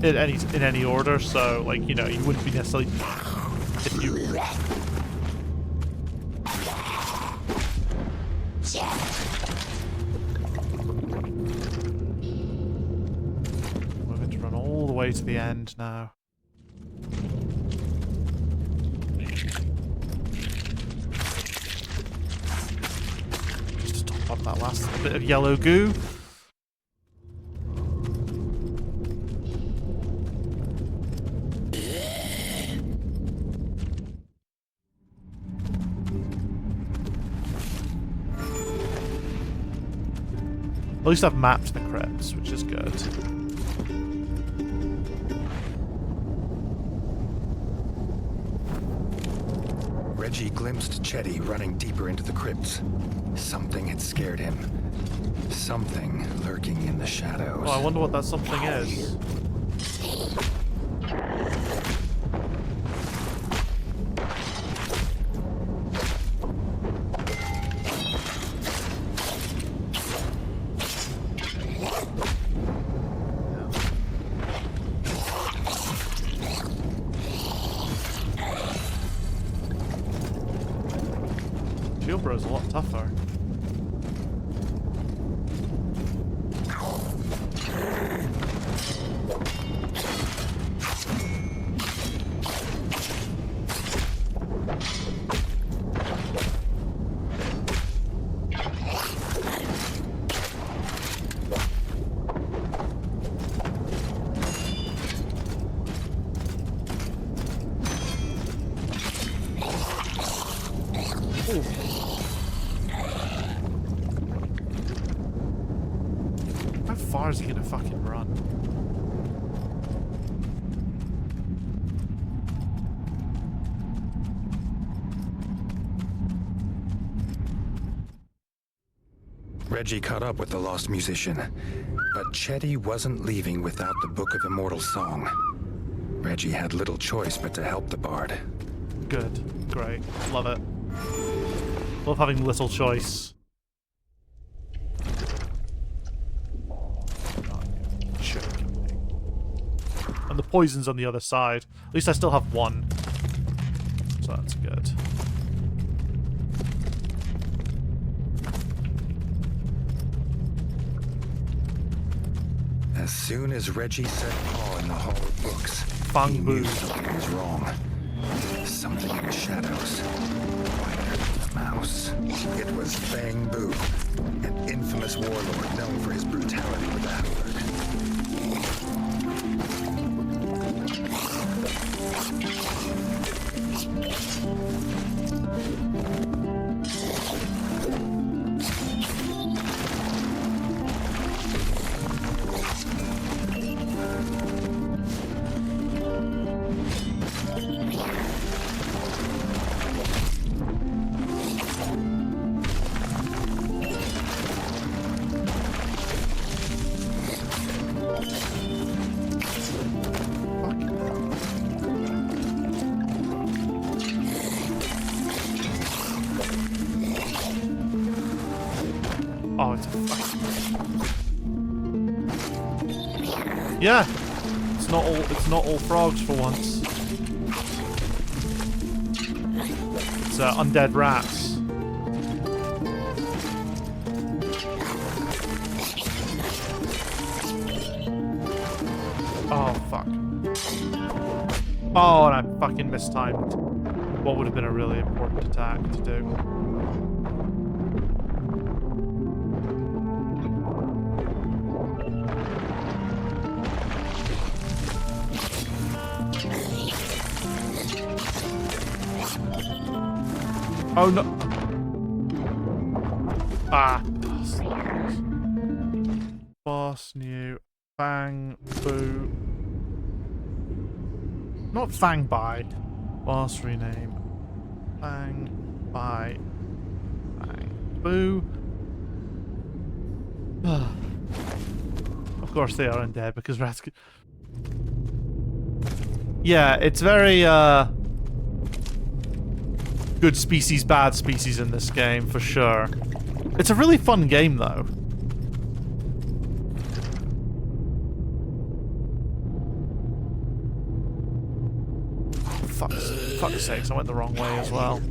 A: In any order, so like, you know, you wouldn't be necessarily if you we're going to run all the way to the end now. Just to top up that last bit of yellow goo. At least I've mapped the crypts, which is good.
B: Reggie glimpsed Cheddy running deeper into the crypts. Something had scared him. Something lurking in the shadows.
A: Oh, I wonder what that something is. Bro's a lot tougher. How far is he gonna fucking run?
B: Reggie caught up with the lost musician, but Cheddy wasn't leaving without the Book of Immortal Song. Reggie had little choice but to help the bard.
A: Good. Great. Love it. Love having little choice. And the poison's on the other side. At least I still have one. So that's good.
B: As soon as Reggie set paw in the Hall of Books,
A: Fang
B: he
A: Bu.
B: knew something was wrong. Something in the shadows. Quieter than a mouse. It was Fang Bu, an infamous warlord known for his brutality with the halberd.
A: Oh, it's a fucking... Yeah! It's not all frogs for once. It's undead rats. Oh, fuck. Oh, and I fucking mistimed what would have been a really important attack to do. Oh no! Ah! Boss new Fang Bu. Not Fang Bai. Boss rename. Fang Bai. Fang Bu. Of course they are undead because rats. Yeah, it's very good species, bad species in this game, for sure. It's a really fun game, though. Oh, fuck's sakes, I went the wrong way as well.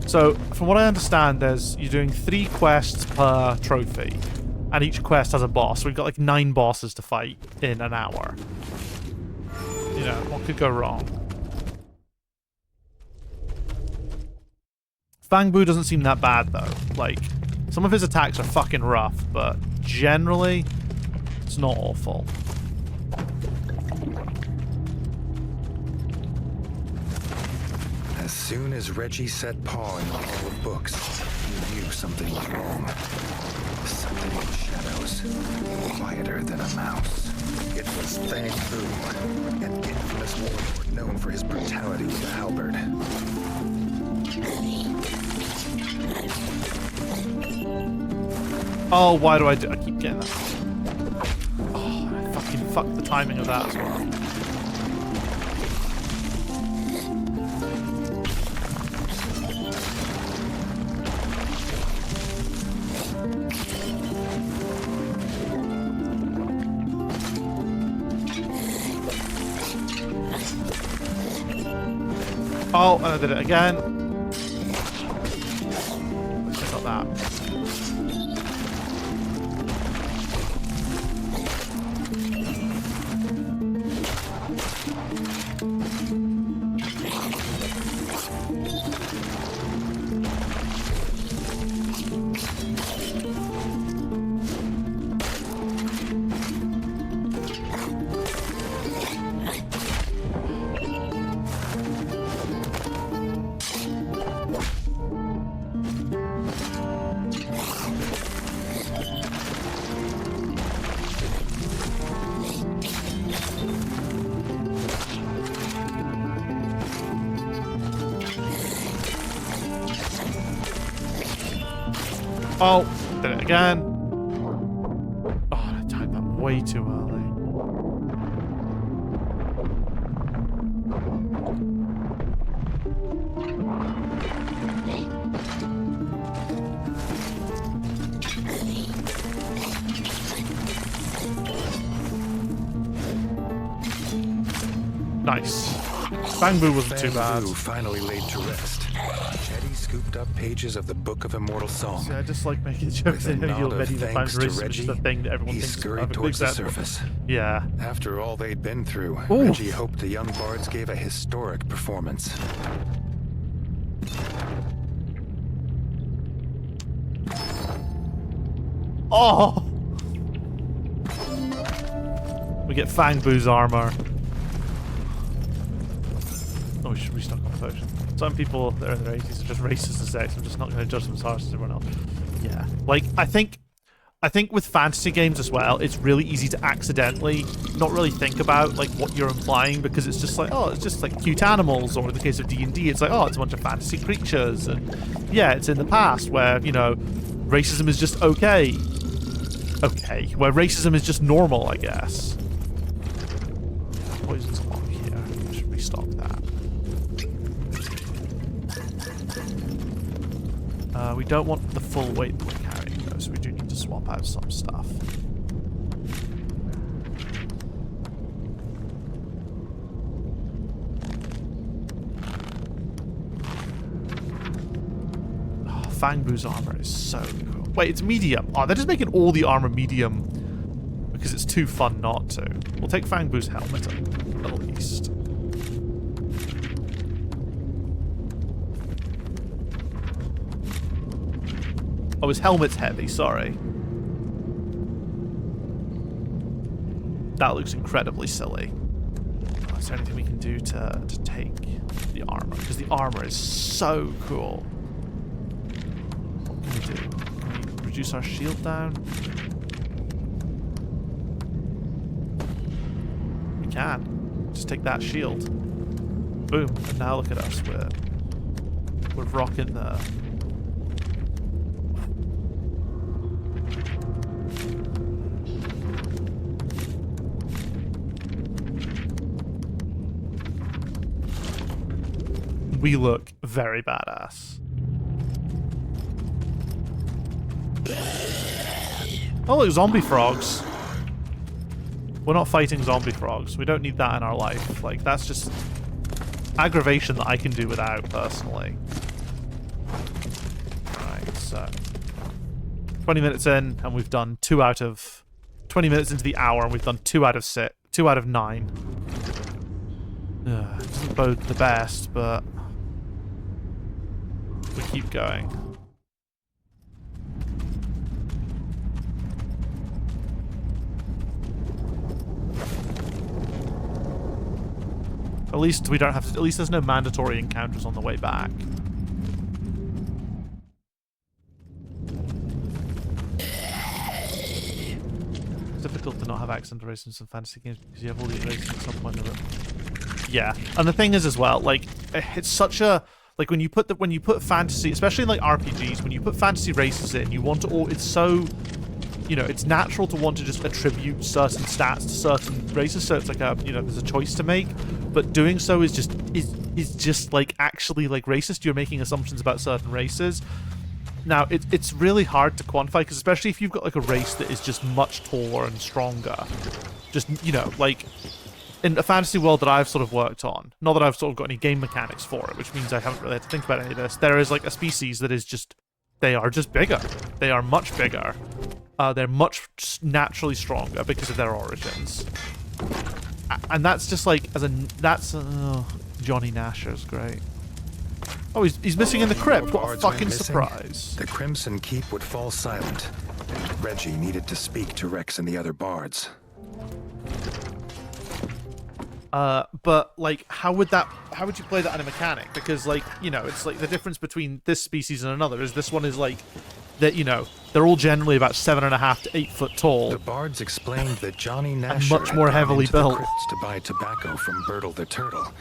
A: So, from what I understand, you're doing 3 quests per trophy. And each quest has a boss. We've got like 9 bosses to fight in an hour. You know, what could go wrong? Fang Bu doesn't seem that bad though. Like, some of his attacks are fucking rough, but generally, it's not awful.
B: As soon as Reggie set paw in the Hall of Books, he knew something was wrong. Something in the shadows, quieter than a mouse. It was Fang Bu, an infamous warlord known for his brutality with the halberd.
A: Oh, why do I keep getting that? Oh, I fucking fucked the timing of that as well. Oh, and I did it again. It's not that. Oh, did it again. Oh, I timed that way too early. Nice. Fang Bu wasn't too bad.
B: Fang Bu finally laid to rest. Chetty scooped up pages of the Book of Immortal Song.
A: See, I just like making jokes
B: With a
A: that
B: nod of
A: medieval
B: thanks
A: times
B: to
A: racism is just a
B: Reggie,
A: thing that everyone
B: he
A: thinks is
B: scurried
A: perfectly
B: towards the
A: acceptable.
B: surface.
A: Yeah.
B: After all they'd been through,
A: Oof.
B: Reggie hoped the young bards gave a historic performance.
A: Oh! We get Fang Bu's armor. Oh, we should restock on potion. Some people that are in their 80s are just racist as sex. I'm just not going to judge them as harsh as everyone else. Yeah. Like, I think with fantasy games as well, it's really easy to accidentally not really think about like what you're implying, because it's just like, oh, it's just like cute animals, or in the case of D&D, it's like, oh, it's a bunch of fantasy creatures, and yeah, it's in the past where, you know, racism is just okay. Okay, where racism is just normal, I guess. Poison's on here. I should restock that. We don't want the full weight that we're carrying, though, so we do need to swap out some stuff. Oh, Fang Bu's armor is so cool. Wait, it's medium. Oh, they're just making all the armor medium because it's too fun not to. We'll take Fang Bu's helmet at least. Oh, his helmet's heavy, sorry. That looks incredibly silly. Oh, is there anything we can do to take the armor? Because the armor is so cool. What can we do? Can we reduce our shield down? We can. Just take that shield. Boom. And now look at us. We're rocking the... We look very badass. Oh, look, zombie frogs. We're not fighting zombie frogs. We don't need that in our life. Like, that's just aggravation that I can do without, personally. Alright, so 20 minutes in, and we've done 2 out of... 20 minutes into the hour, and we've done 2 out of 6. 2 out of 9. It doesn't bode the best, but... we keep going. At least we don't have to. At least there's no mandatory encounters on the way back. It's difficult to not have accent races in some fantasy games because you have all these races at some point of it. Yeah, and the thing is as well, like, it's such a... like when you put fantasy, especially in like RPGs, when you put fantasy races in, you want to all, it's so, you know, it's natural to want to just attribute certain stats to certain races, so it's like a, you know, there's a choice to make, but doing so is just like actually like racist. You're making assumptions about certain races. Now it's really hard to quantify, because especially if you've got like a race that is just much taller and stronger, just, you know, like in a fantasy world that I've sort of worked on, not that I've sort of got any game mechanics for it, which means I haven't really had to think about any of this, there is like a species that is just, they are just bigger. They are much bigger. They're much naturally stronger because of their origins. And that's just like, Johnny Nasher's great. Oh, he's missing in the crypt. What a fucking surprise.
B: The Crimson Keep would fall silent. Reggie needed to speak to Rex and the other bards.
A: But like, how would you play that in a mechanic? Because, like, you know, it's like the difference between this species and another is this one is like that, you know, they're all generally about 7.5 to 8 foot tall.
B: The bards explained that Johnny Nasher
A: much more heavily built
B: to buy tobacco from Bertle the Turtle.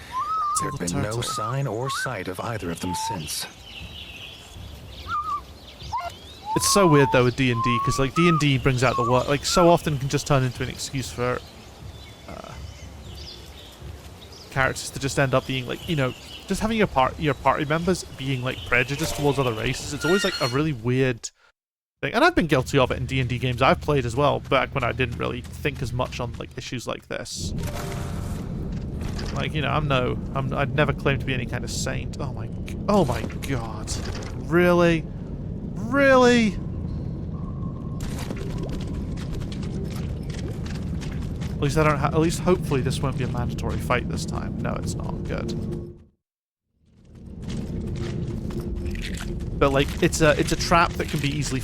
B: There'd been no sign or sight of either of them since.
A: It's so weird though with D&D, because like D&D brings out the work, like so often can just turn into an excuse for characters to just end up being like, you know, just having your party members being like prejudiced towards other races. It's always like a really weird thing, and I've been guilty of it in D&D games I've played as well, back when I didn't really think as much on like issues like this. Like, you know, I'd never claim to be any kind of saint. Oh my god. Really? Really? At least I don't at least hopefully this won't be a mandatory fight this time. No, it's not. Good. But like, it's a trap that can be easily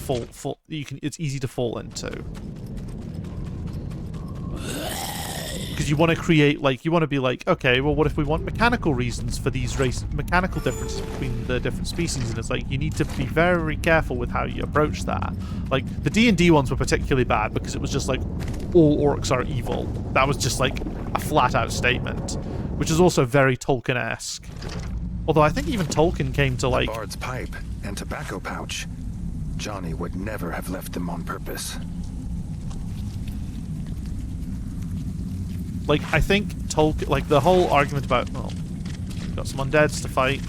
A: it's easy to fall into. Because you want to create, like, you want to be like, okay, well, what if we want mechanical reasons for these mechanical differences between the different species? And it's like, you need to be very careful with how you approach that. Like, the D&D ones were particularly bad because it was just like, all orcs are evil. That was just like a flat-out statement, which is also very Tolkien-esque. Although I think even Tolkien came to like...
C: The bard's pipe and tobacco pouch. Johnny would never have left them on purpose.
A: Like, I think Tolkien, like, the whole argument about, well, got some undeads to fight.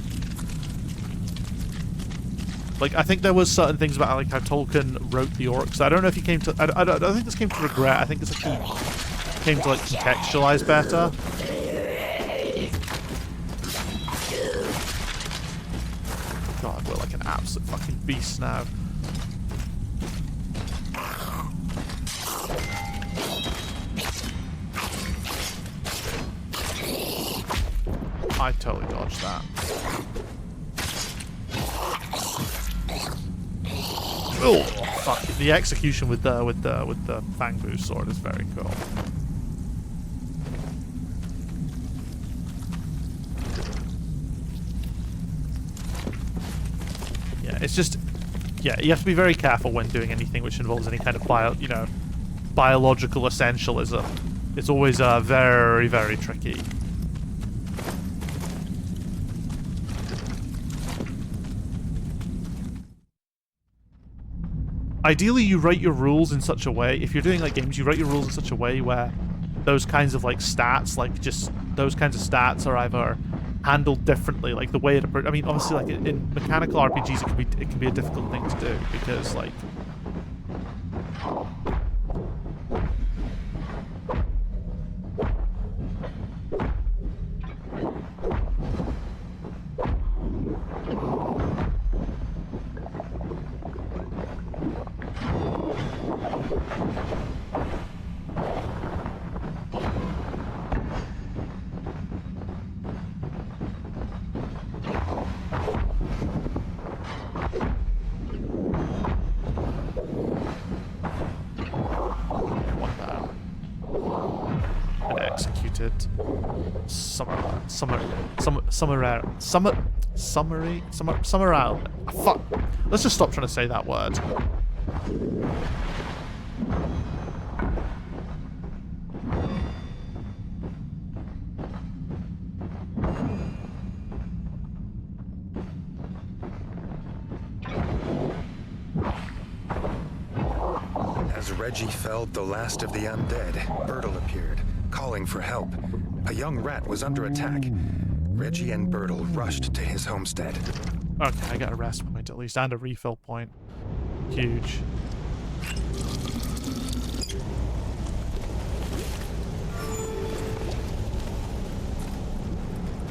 A: Like, I think there was certain things about, like, how Tolkien wrote the orcs. I don't know if he came to, I don't think this came to regret. I think it's like he came to, like, contextualize better. God, we're like an absolute fucking beast now. I totally dodged that. Oh fuck! The execution with the Fang Boo sword is very cool. Yeah, it's just, yeah, you have to be very careful when doing anything which involves any kind of biological essentialism. It's always very, very tricky. Ideally, you write your rules in such a way, if you're doing like games, you write your rules in such a way where those kinds of like stats, like just those kinds of stats are either handled differently, like the way it, I mean, obviously like in mechanical RPGs it can be a difficult thing to do because like Summeral. Fuck. Let's just stop trying to say that word.
C: As Reggie felled the last of the undead, Bertle appeared, calling for help. A young rat was under attack. Reggie and Bertle rushed to his homestead.
A: Okay, I got a rest point at least, and a refill point. Huge.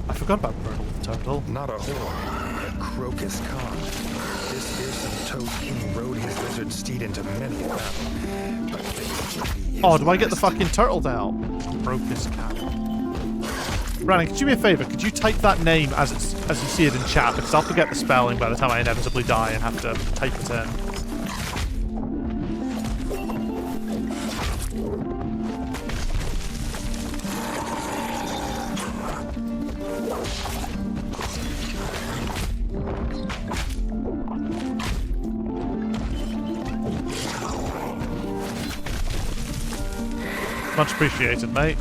A: I forgot about Bertle the Turtle.
C: Not a whore, a Crocus Khan. This fearsome Toad King rode his lizard steed into many a battle. But
A: oh, do I get the fucking turtle down? Crocus Khan. Brandon, could you do me a favor? Could you type that name as you see it in chat? Because I'll forget the spelling by the time I inevitably die and have to type it in. Much appreciated, mate.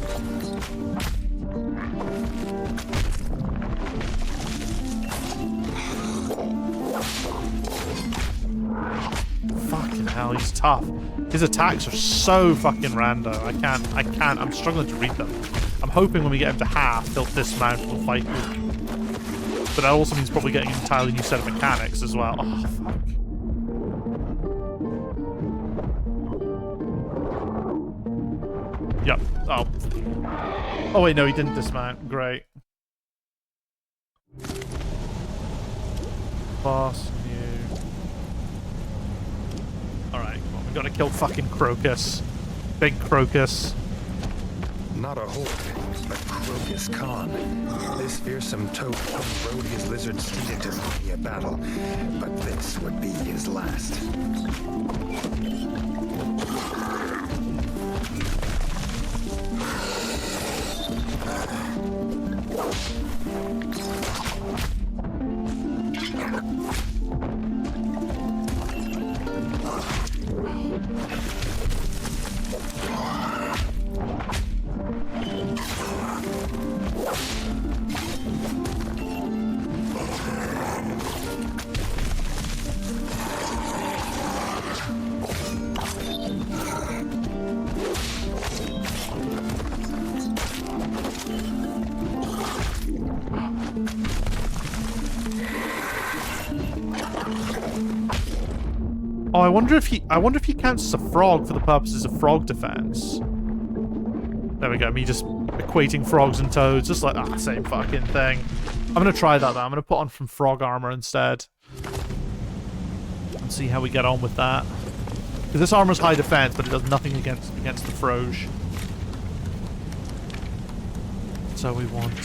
A: Fucking hell, he's tough. His attacks are so fucking rando. I'm struggling to read them. I'm hoping when we get him to half, he'll dismount and we'll fight him. But that also means probably getting an entirely new set of mechanics as well. Oh, fuck. Yep. Oh. Oh wait, no, he didn't dismount. Great. Boss new. Alright, come on. We gotta kill fucking Crocus. Big Crocus.
C: Not a horde, but Crocus Khan. This fearsome toad king rode his lizard steed into many a battle, but this would be his last.
A: Oh, I wonder if he counts as a frog for the purposes of frog defense. There we go, me just equating frogs and toads, just like, same fucking thing. I'm gonna try that though. I'm gonna put on some frog armor instead. And see how we get on with that. Because this armor's high defense, but it does nothing against the Froge. So we want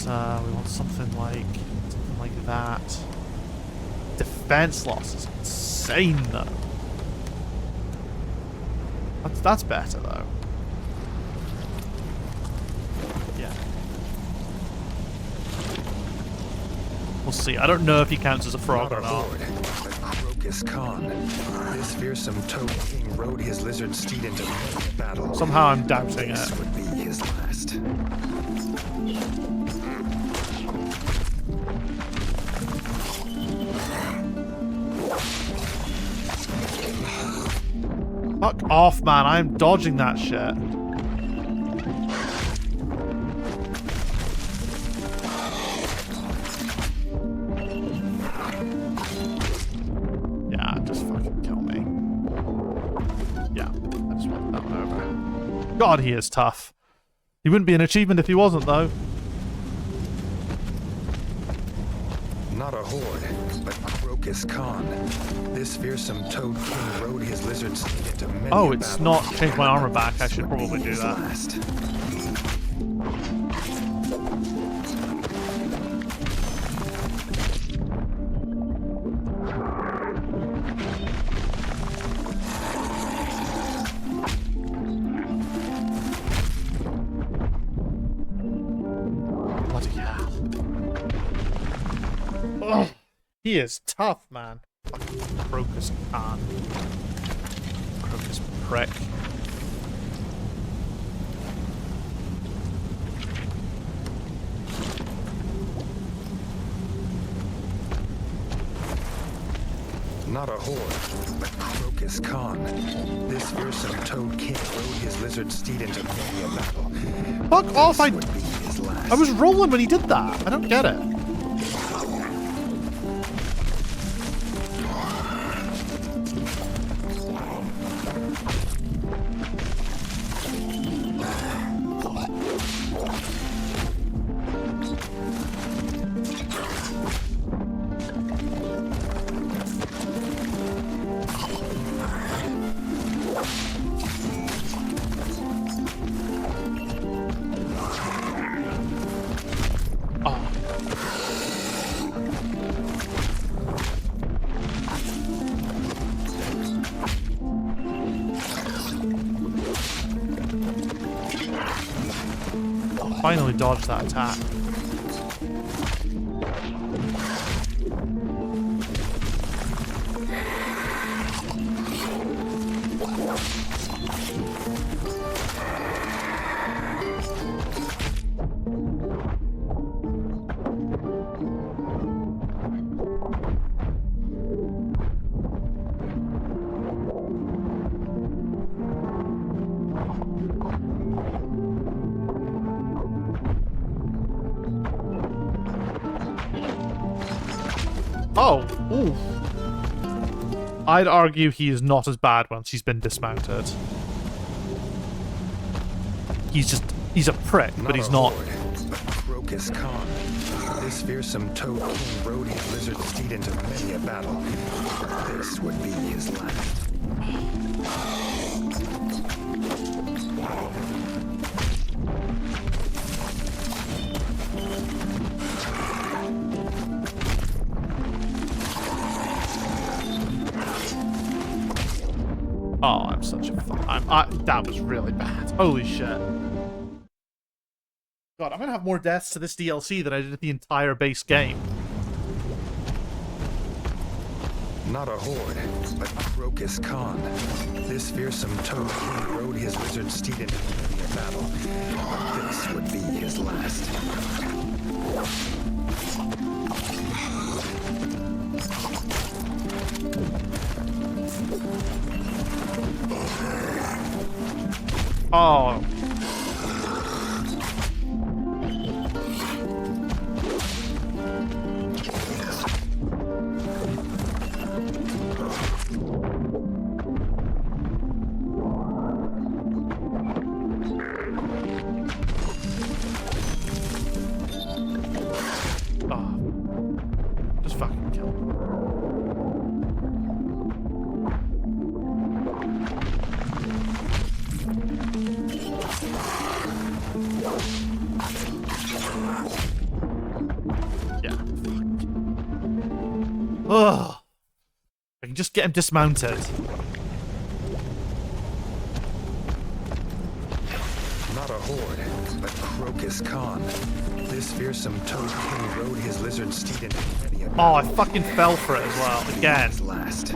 A: something like that. Defense loss is insane though. That's better though. Yeah. We'll see. I don't know if he counts as a frog or not.
C: But Crocus Khan. This fearsome toad king rode his lizard steed into battle.
A: Somehow I'm doubting
C: this
A: it.
C: would be his last.
A: Fuck off, man. I'm dodging that shit. Yeah, just fucking kill me. Yeah, I just want that one over. God, he is tough. He wouldn't be an achievement if he wasn't, though.
C: Not a horde, but Crocus Khan. This fearsome toad king rode his lizard steed into many
A: Oh,
C: a
A: it's
C: battle.
A: not changed my armor back. I should
C: Would be
A: probably do
C: his
A: that.
C: last.
A: Bloody hell. Ugh. He is tough, man. Fucking Crocus Khan. Crocus prick.
C: Not a horde, but Crocus Khan. This fearsome toad king rode his lizard steed into many a battle.
A: Fuck off!
C: This would be his last.
A: I was rolling when he did that. I don't get it. Finally dodged that attack. Oh, ooh. I'd argue he is not as bad once he's been dismounted. he's a prick, but he's not.
C: Horde, but Crocus Khan. This fearsome Toad King rode his lizard steed into many a battle. This would be his last.
A: Oh, I'm such a fuck. That was really bad. Holy shit. God, I'm gonna have more deaths to this DLC than I did at the entire base game.
C: Not a horde, but Crocus Khan. This fearsome Toad King rode his lizard steed into many a battle. This would be his last.
A: Oh. Just fucking kill him. Yeah. Ugh. I can just get him dismounted.
C: Not a horde, but Crocus Khan. This fearsome Toad King rode his lizard steed into many a battle.
A: Oh, I fucking fell for it as well. Again.
C: His last.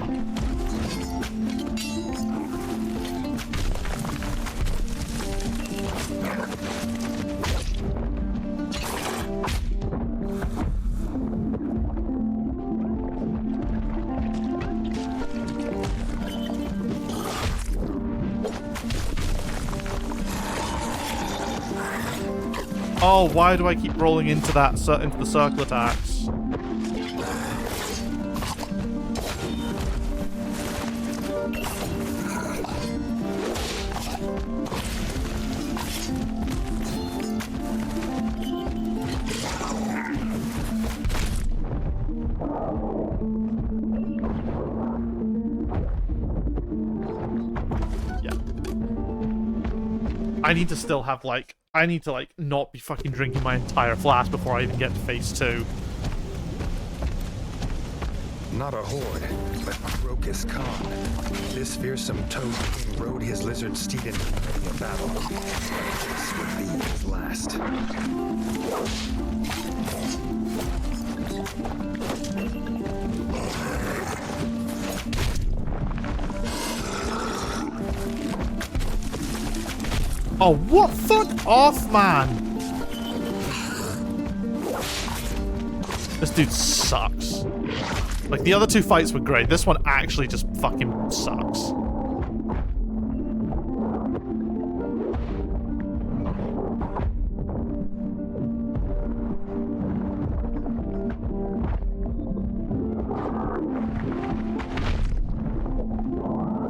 A: Oh, why do I keep rolling into that into the circle attacks? I need to still have, like, I need to, like, not be fucking drinking my entire flask before I even get to phase 2.
C: Not a horde, but Crocus Khan. This fearsome Toad King rode his lizard steed into many a battle. This would be his last.
A: Oh, what? Fuck off, man! This dude sucks. Like, the other two fights were great. This one actually just fucking sucks.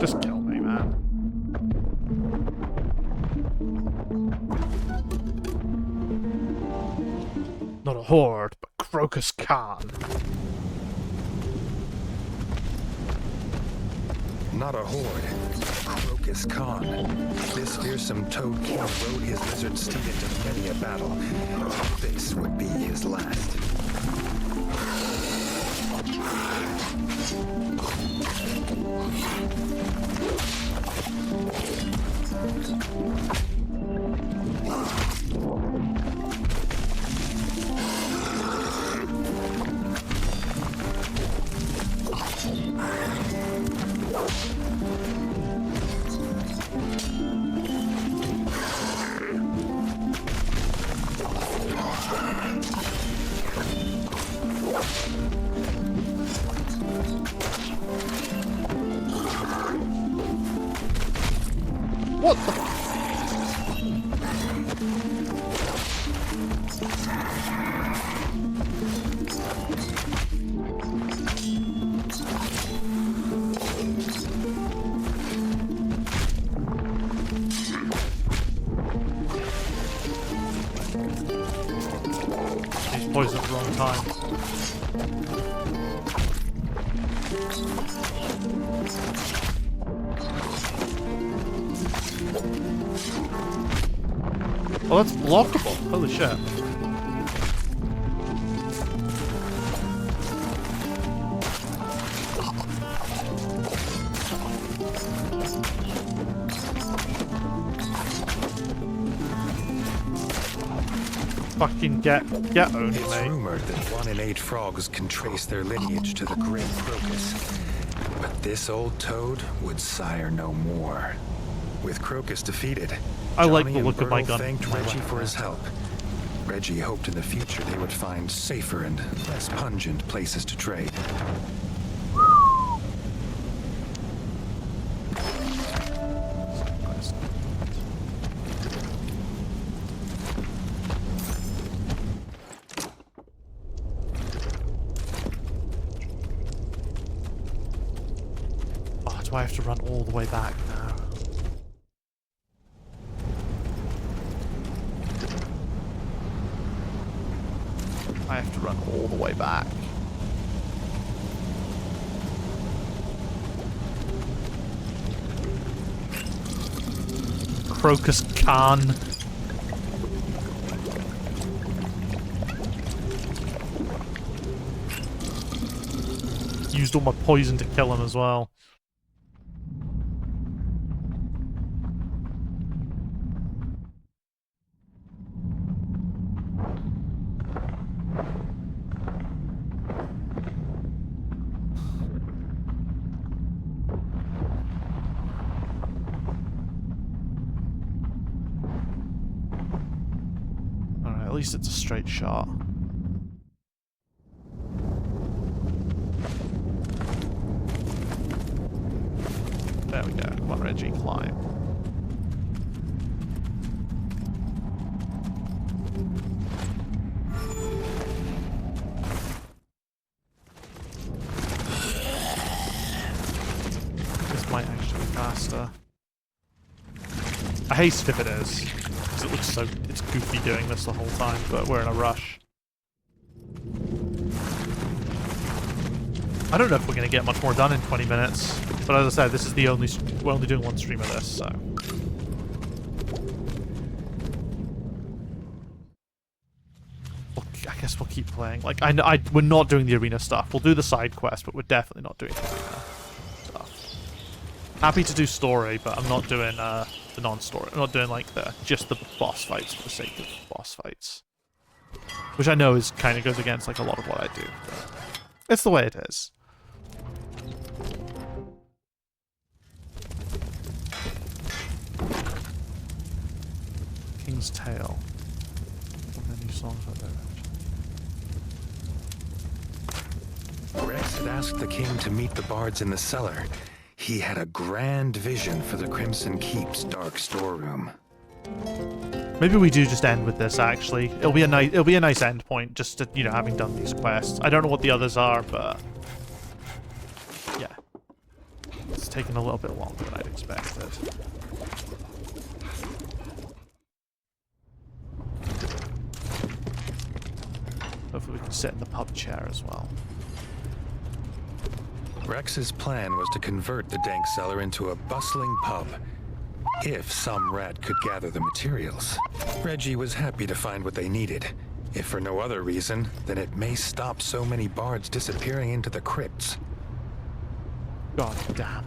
A: Just kill me, man. Not a horde, but Crocus Khan.
C: Not a horde, Crocus Khan. This fearsome Toad King rode his lizard steed into many a battle. This would be his last.
A: What the? poison at the wrong time. Oh, that's blockable. Holy shit. Fucking get owned,
C: It's
A: mate.
C: rumored that 1 in 8 frogs can trace their lineage to the great Crocus. But this old toad would sire no more. With Crocus defeated,
A: I like
C: Johnny
A: the look
C: and
A: of my
C: Bertle
A: gun.
C: thanked
A: My
C: Reggie
A: weapon.
C: for his help. Reggie hoped in the future they would find safer and less pungent places to trade.
A: Oh, do I have to run all the way back now? I have to run all the way back. Crocus Khan. Used all my poison to kill him as well. Alright, at least it's a straight shot. There we go. Come on, Reggie, climb. This might actually be faster. I haste if it is, because it looks so... it's goofy doing this the whole time, but we're in a rush. I don't know if we're going to get much more done in 20 minutes, but as I said, this is the only... we're only doing one stream of this, so... I guess we'll keep playing. Like, we're not doing the arena stuff. We'll do the side quest, but we're definitely not doing the arena stuff. Happy to do story, but I'm not doing the non-story. I'm not doing like just the boss fights for the sake of boss fights, which I know is kind of goes against like a lot of what I do. But it's the way it is. King's Tale. What are the new songs out there?
C: Rex had asked the king to meet the bards in the cellar. He had a grand vision for the Crimson Keep's dark storeroom.
A: Maybe we do just end with this. Actually, it'll be a nice end point. Just to, having done these quests. I don't know what the others are, but yeah, it's taken a little bit longer than I'd expected. Hopefully, we can sit in the pub chair as well.
C: Rex's plan was to convert the dank cellar into a bustling pub, if some rat could gather the materials. Reggie was happy to find what they needed. If for no other reason, then it may stop so many bards disappearing into the crypts.
A: God damn.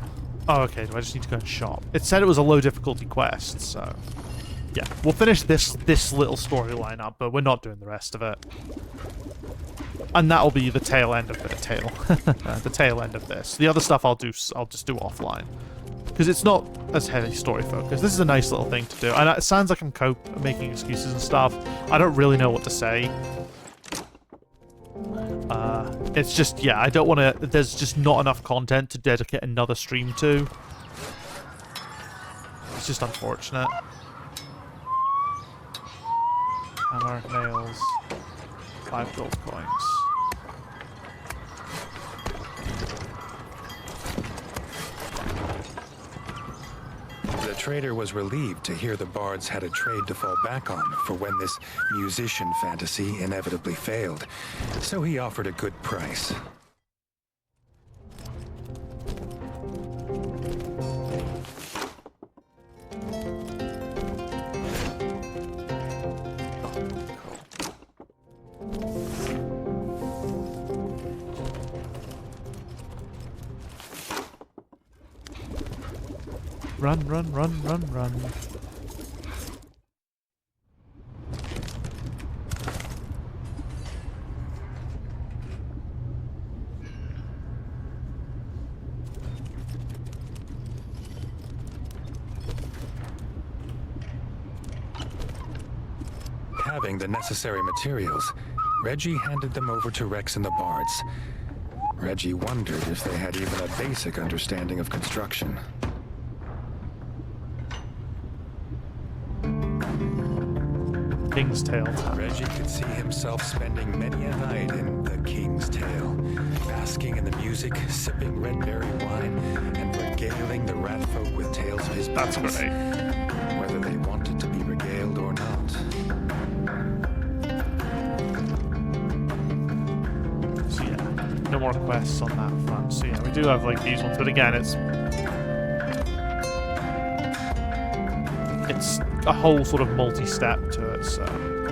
A: Oh, okay, do I just need to go and shop? It said it was a low difficulty quest, so... yeah, we'll finish this little storyline up, but we're not doing the rest of it. And that'll be the tail end of the tail end of this. The other stuff I'll just do offline. Because it's not as heavy story focused. This is a nice little thing to do. And it sounds like I'm making excuses and stuff. I don't really know what to say. It's just, yeah, I don't want to... there's just not enough content to dedicate another stream to. It's just unfortunate. Hammer, nails, 5 gold coins.
C: The trader was relieved to hear the bards had a trade to fall back on for when this musician fantasy inevitably failed, so he offered a good price.
A: Run, run, run, run, run.
C: Having the necessary materials, Reggie handed them over to Rex and the bards. Reggie wondered if they had even a basic understanding of construction.
A: King's Tale time.
C: Reggie could see himself spending many a night in the King's Tale, basking in the music, sipping red berry wine, and regaling the rat folk with tales of his
A: That's
C: past,
A: great.
C: whether they wanted to be regaled or not.
A: So yeah, no more quests on that front. So yeah, we do have like these ones, but again, it's a whole sort of multi-step to it, so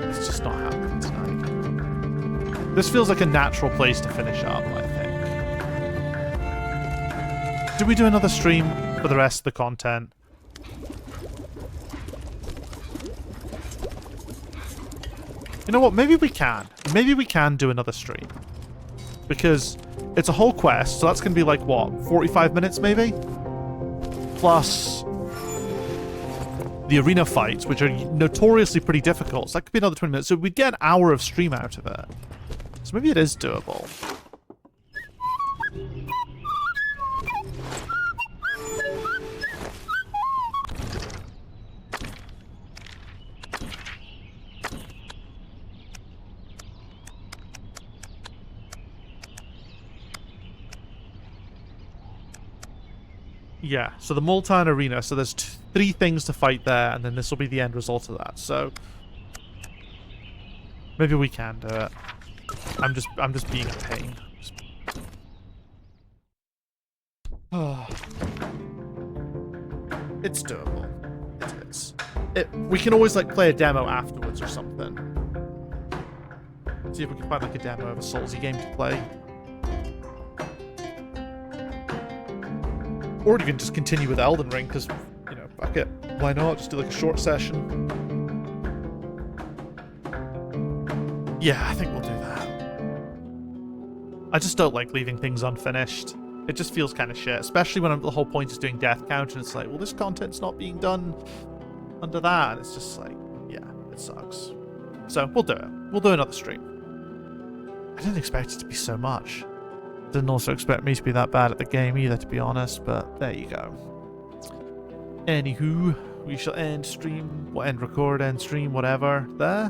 A: it's just not happening tonight. This feels like a natural place to finish up, I think. Do we do another stream for the rest of the content? You know what? Maybe we can. Maybe we can do another stream. Because it's a whole quest, so that's going to be like, what, 45 minutes maybe? Plus the arena fights, which are notoriously pretty difficult. So that could be another 20 minutes. So we'd get an hour of stream out of it. So maybe it is doable. Yeah, so the Multan Arena, so there's 3 things to fight there, and then this will be the end result of that, so maybe we can do it. I'm just being a pain. It's doable. It is. We can always like play a demo afterwards or something. See if we can find like a demo of a Soulsy game to play. Or even just continue with Elden Ring, because, you know, fuck it. Why not? Just do like a short session. Yeah, I think we'll do that. I just don't like leaving things unfinished. It just feels kind of shit, especially when the whole point is doing death count, and it's like, well, this content's not being done under that, and it's just like, yeah, it sucks. So, we'll do it. We'll do another stream. I didn't expect it to be so much. Didn't also expect me to be that bad at the game either, to be honest, but there you go. Anywho, we shall end stream, end record, end stream, whatever, there.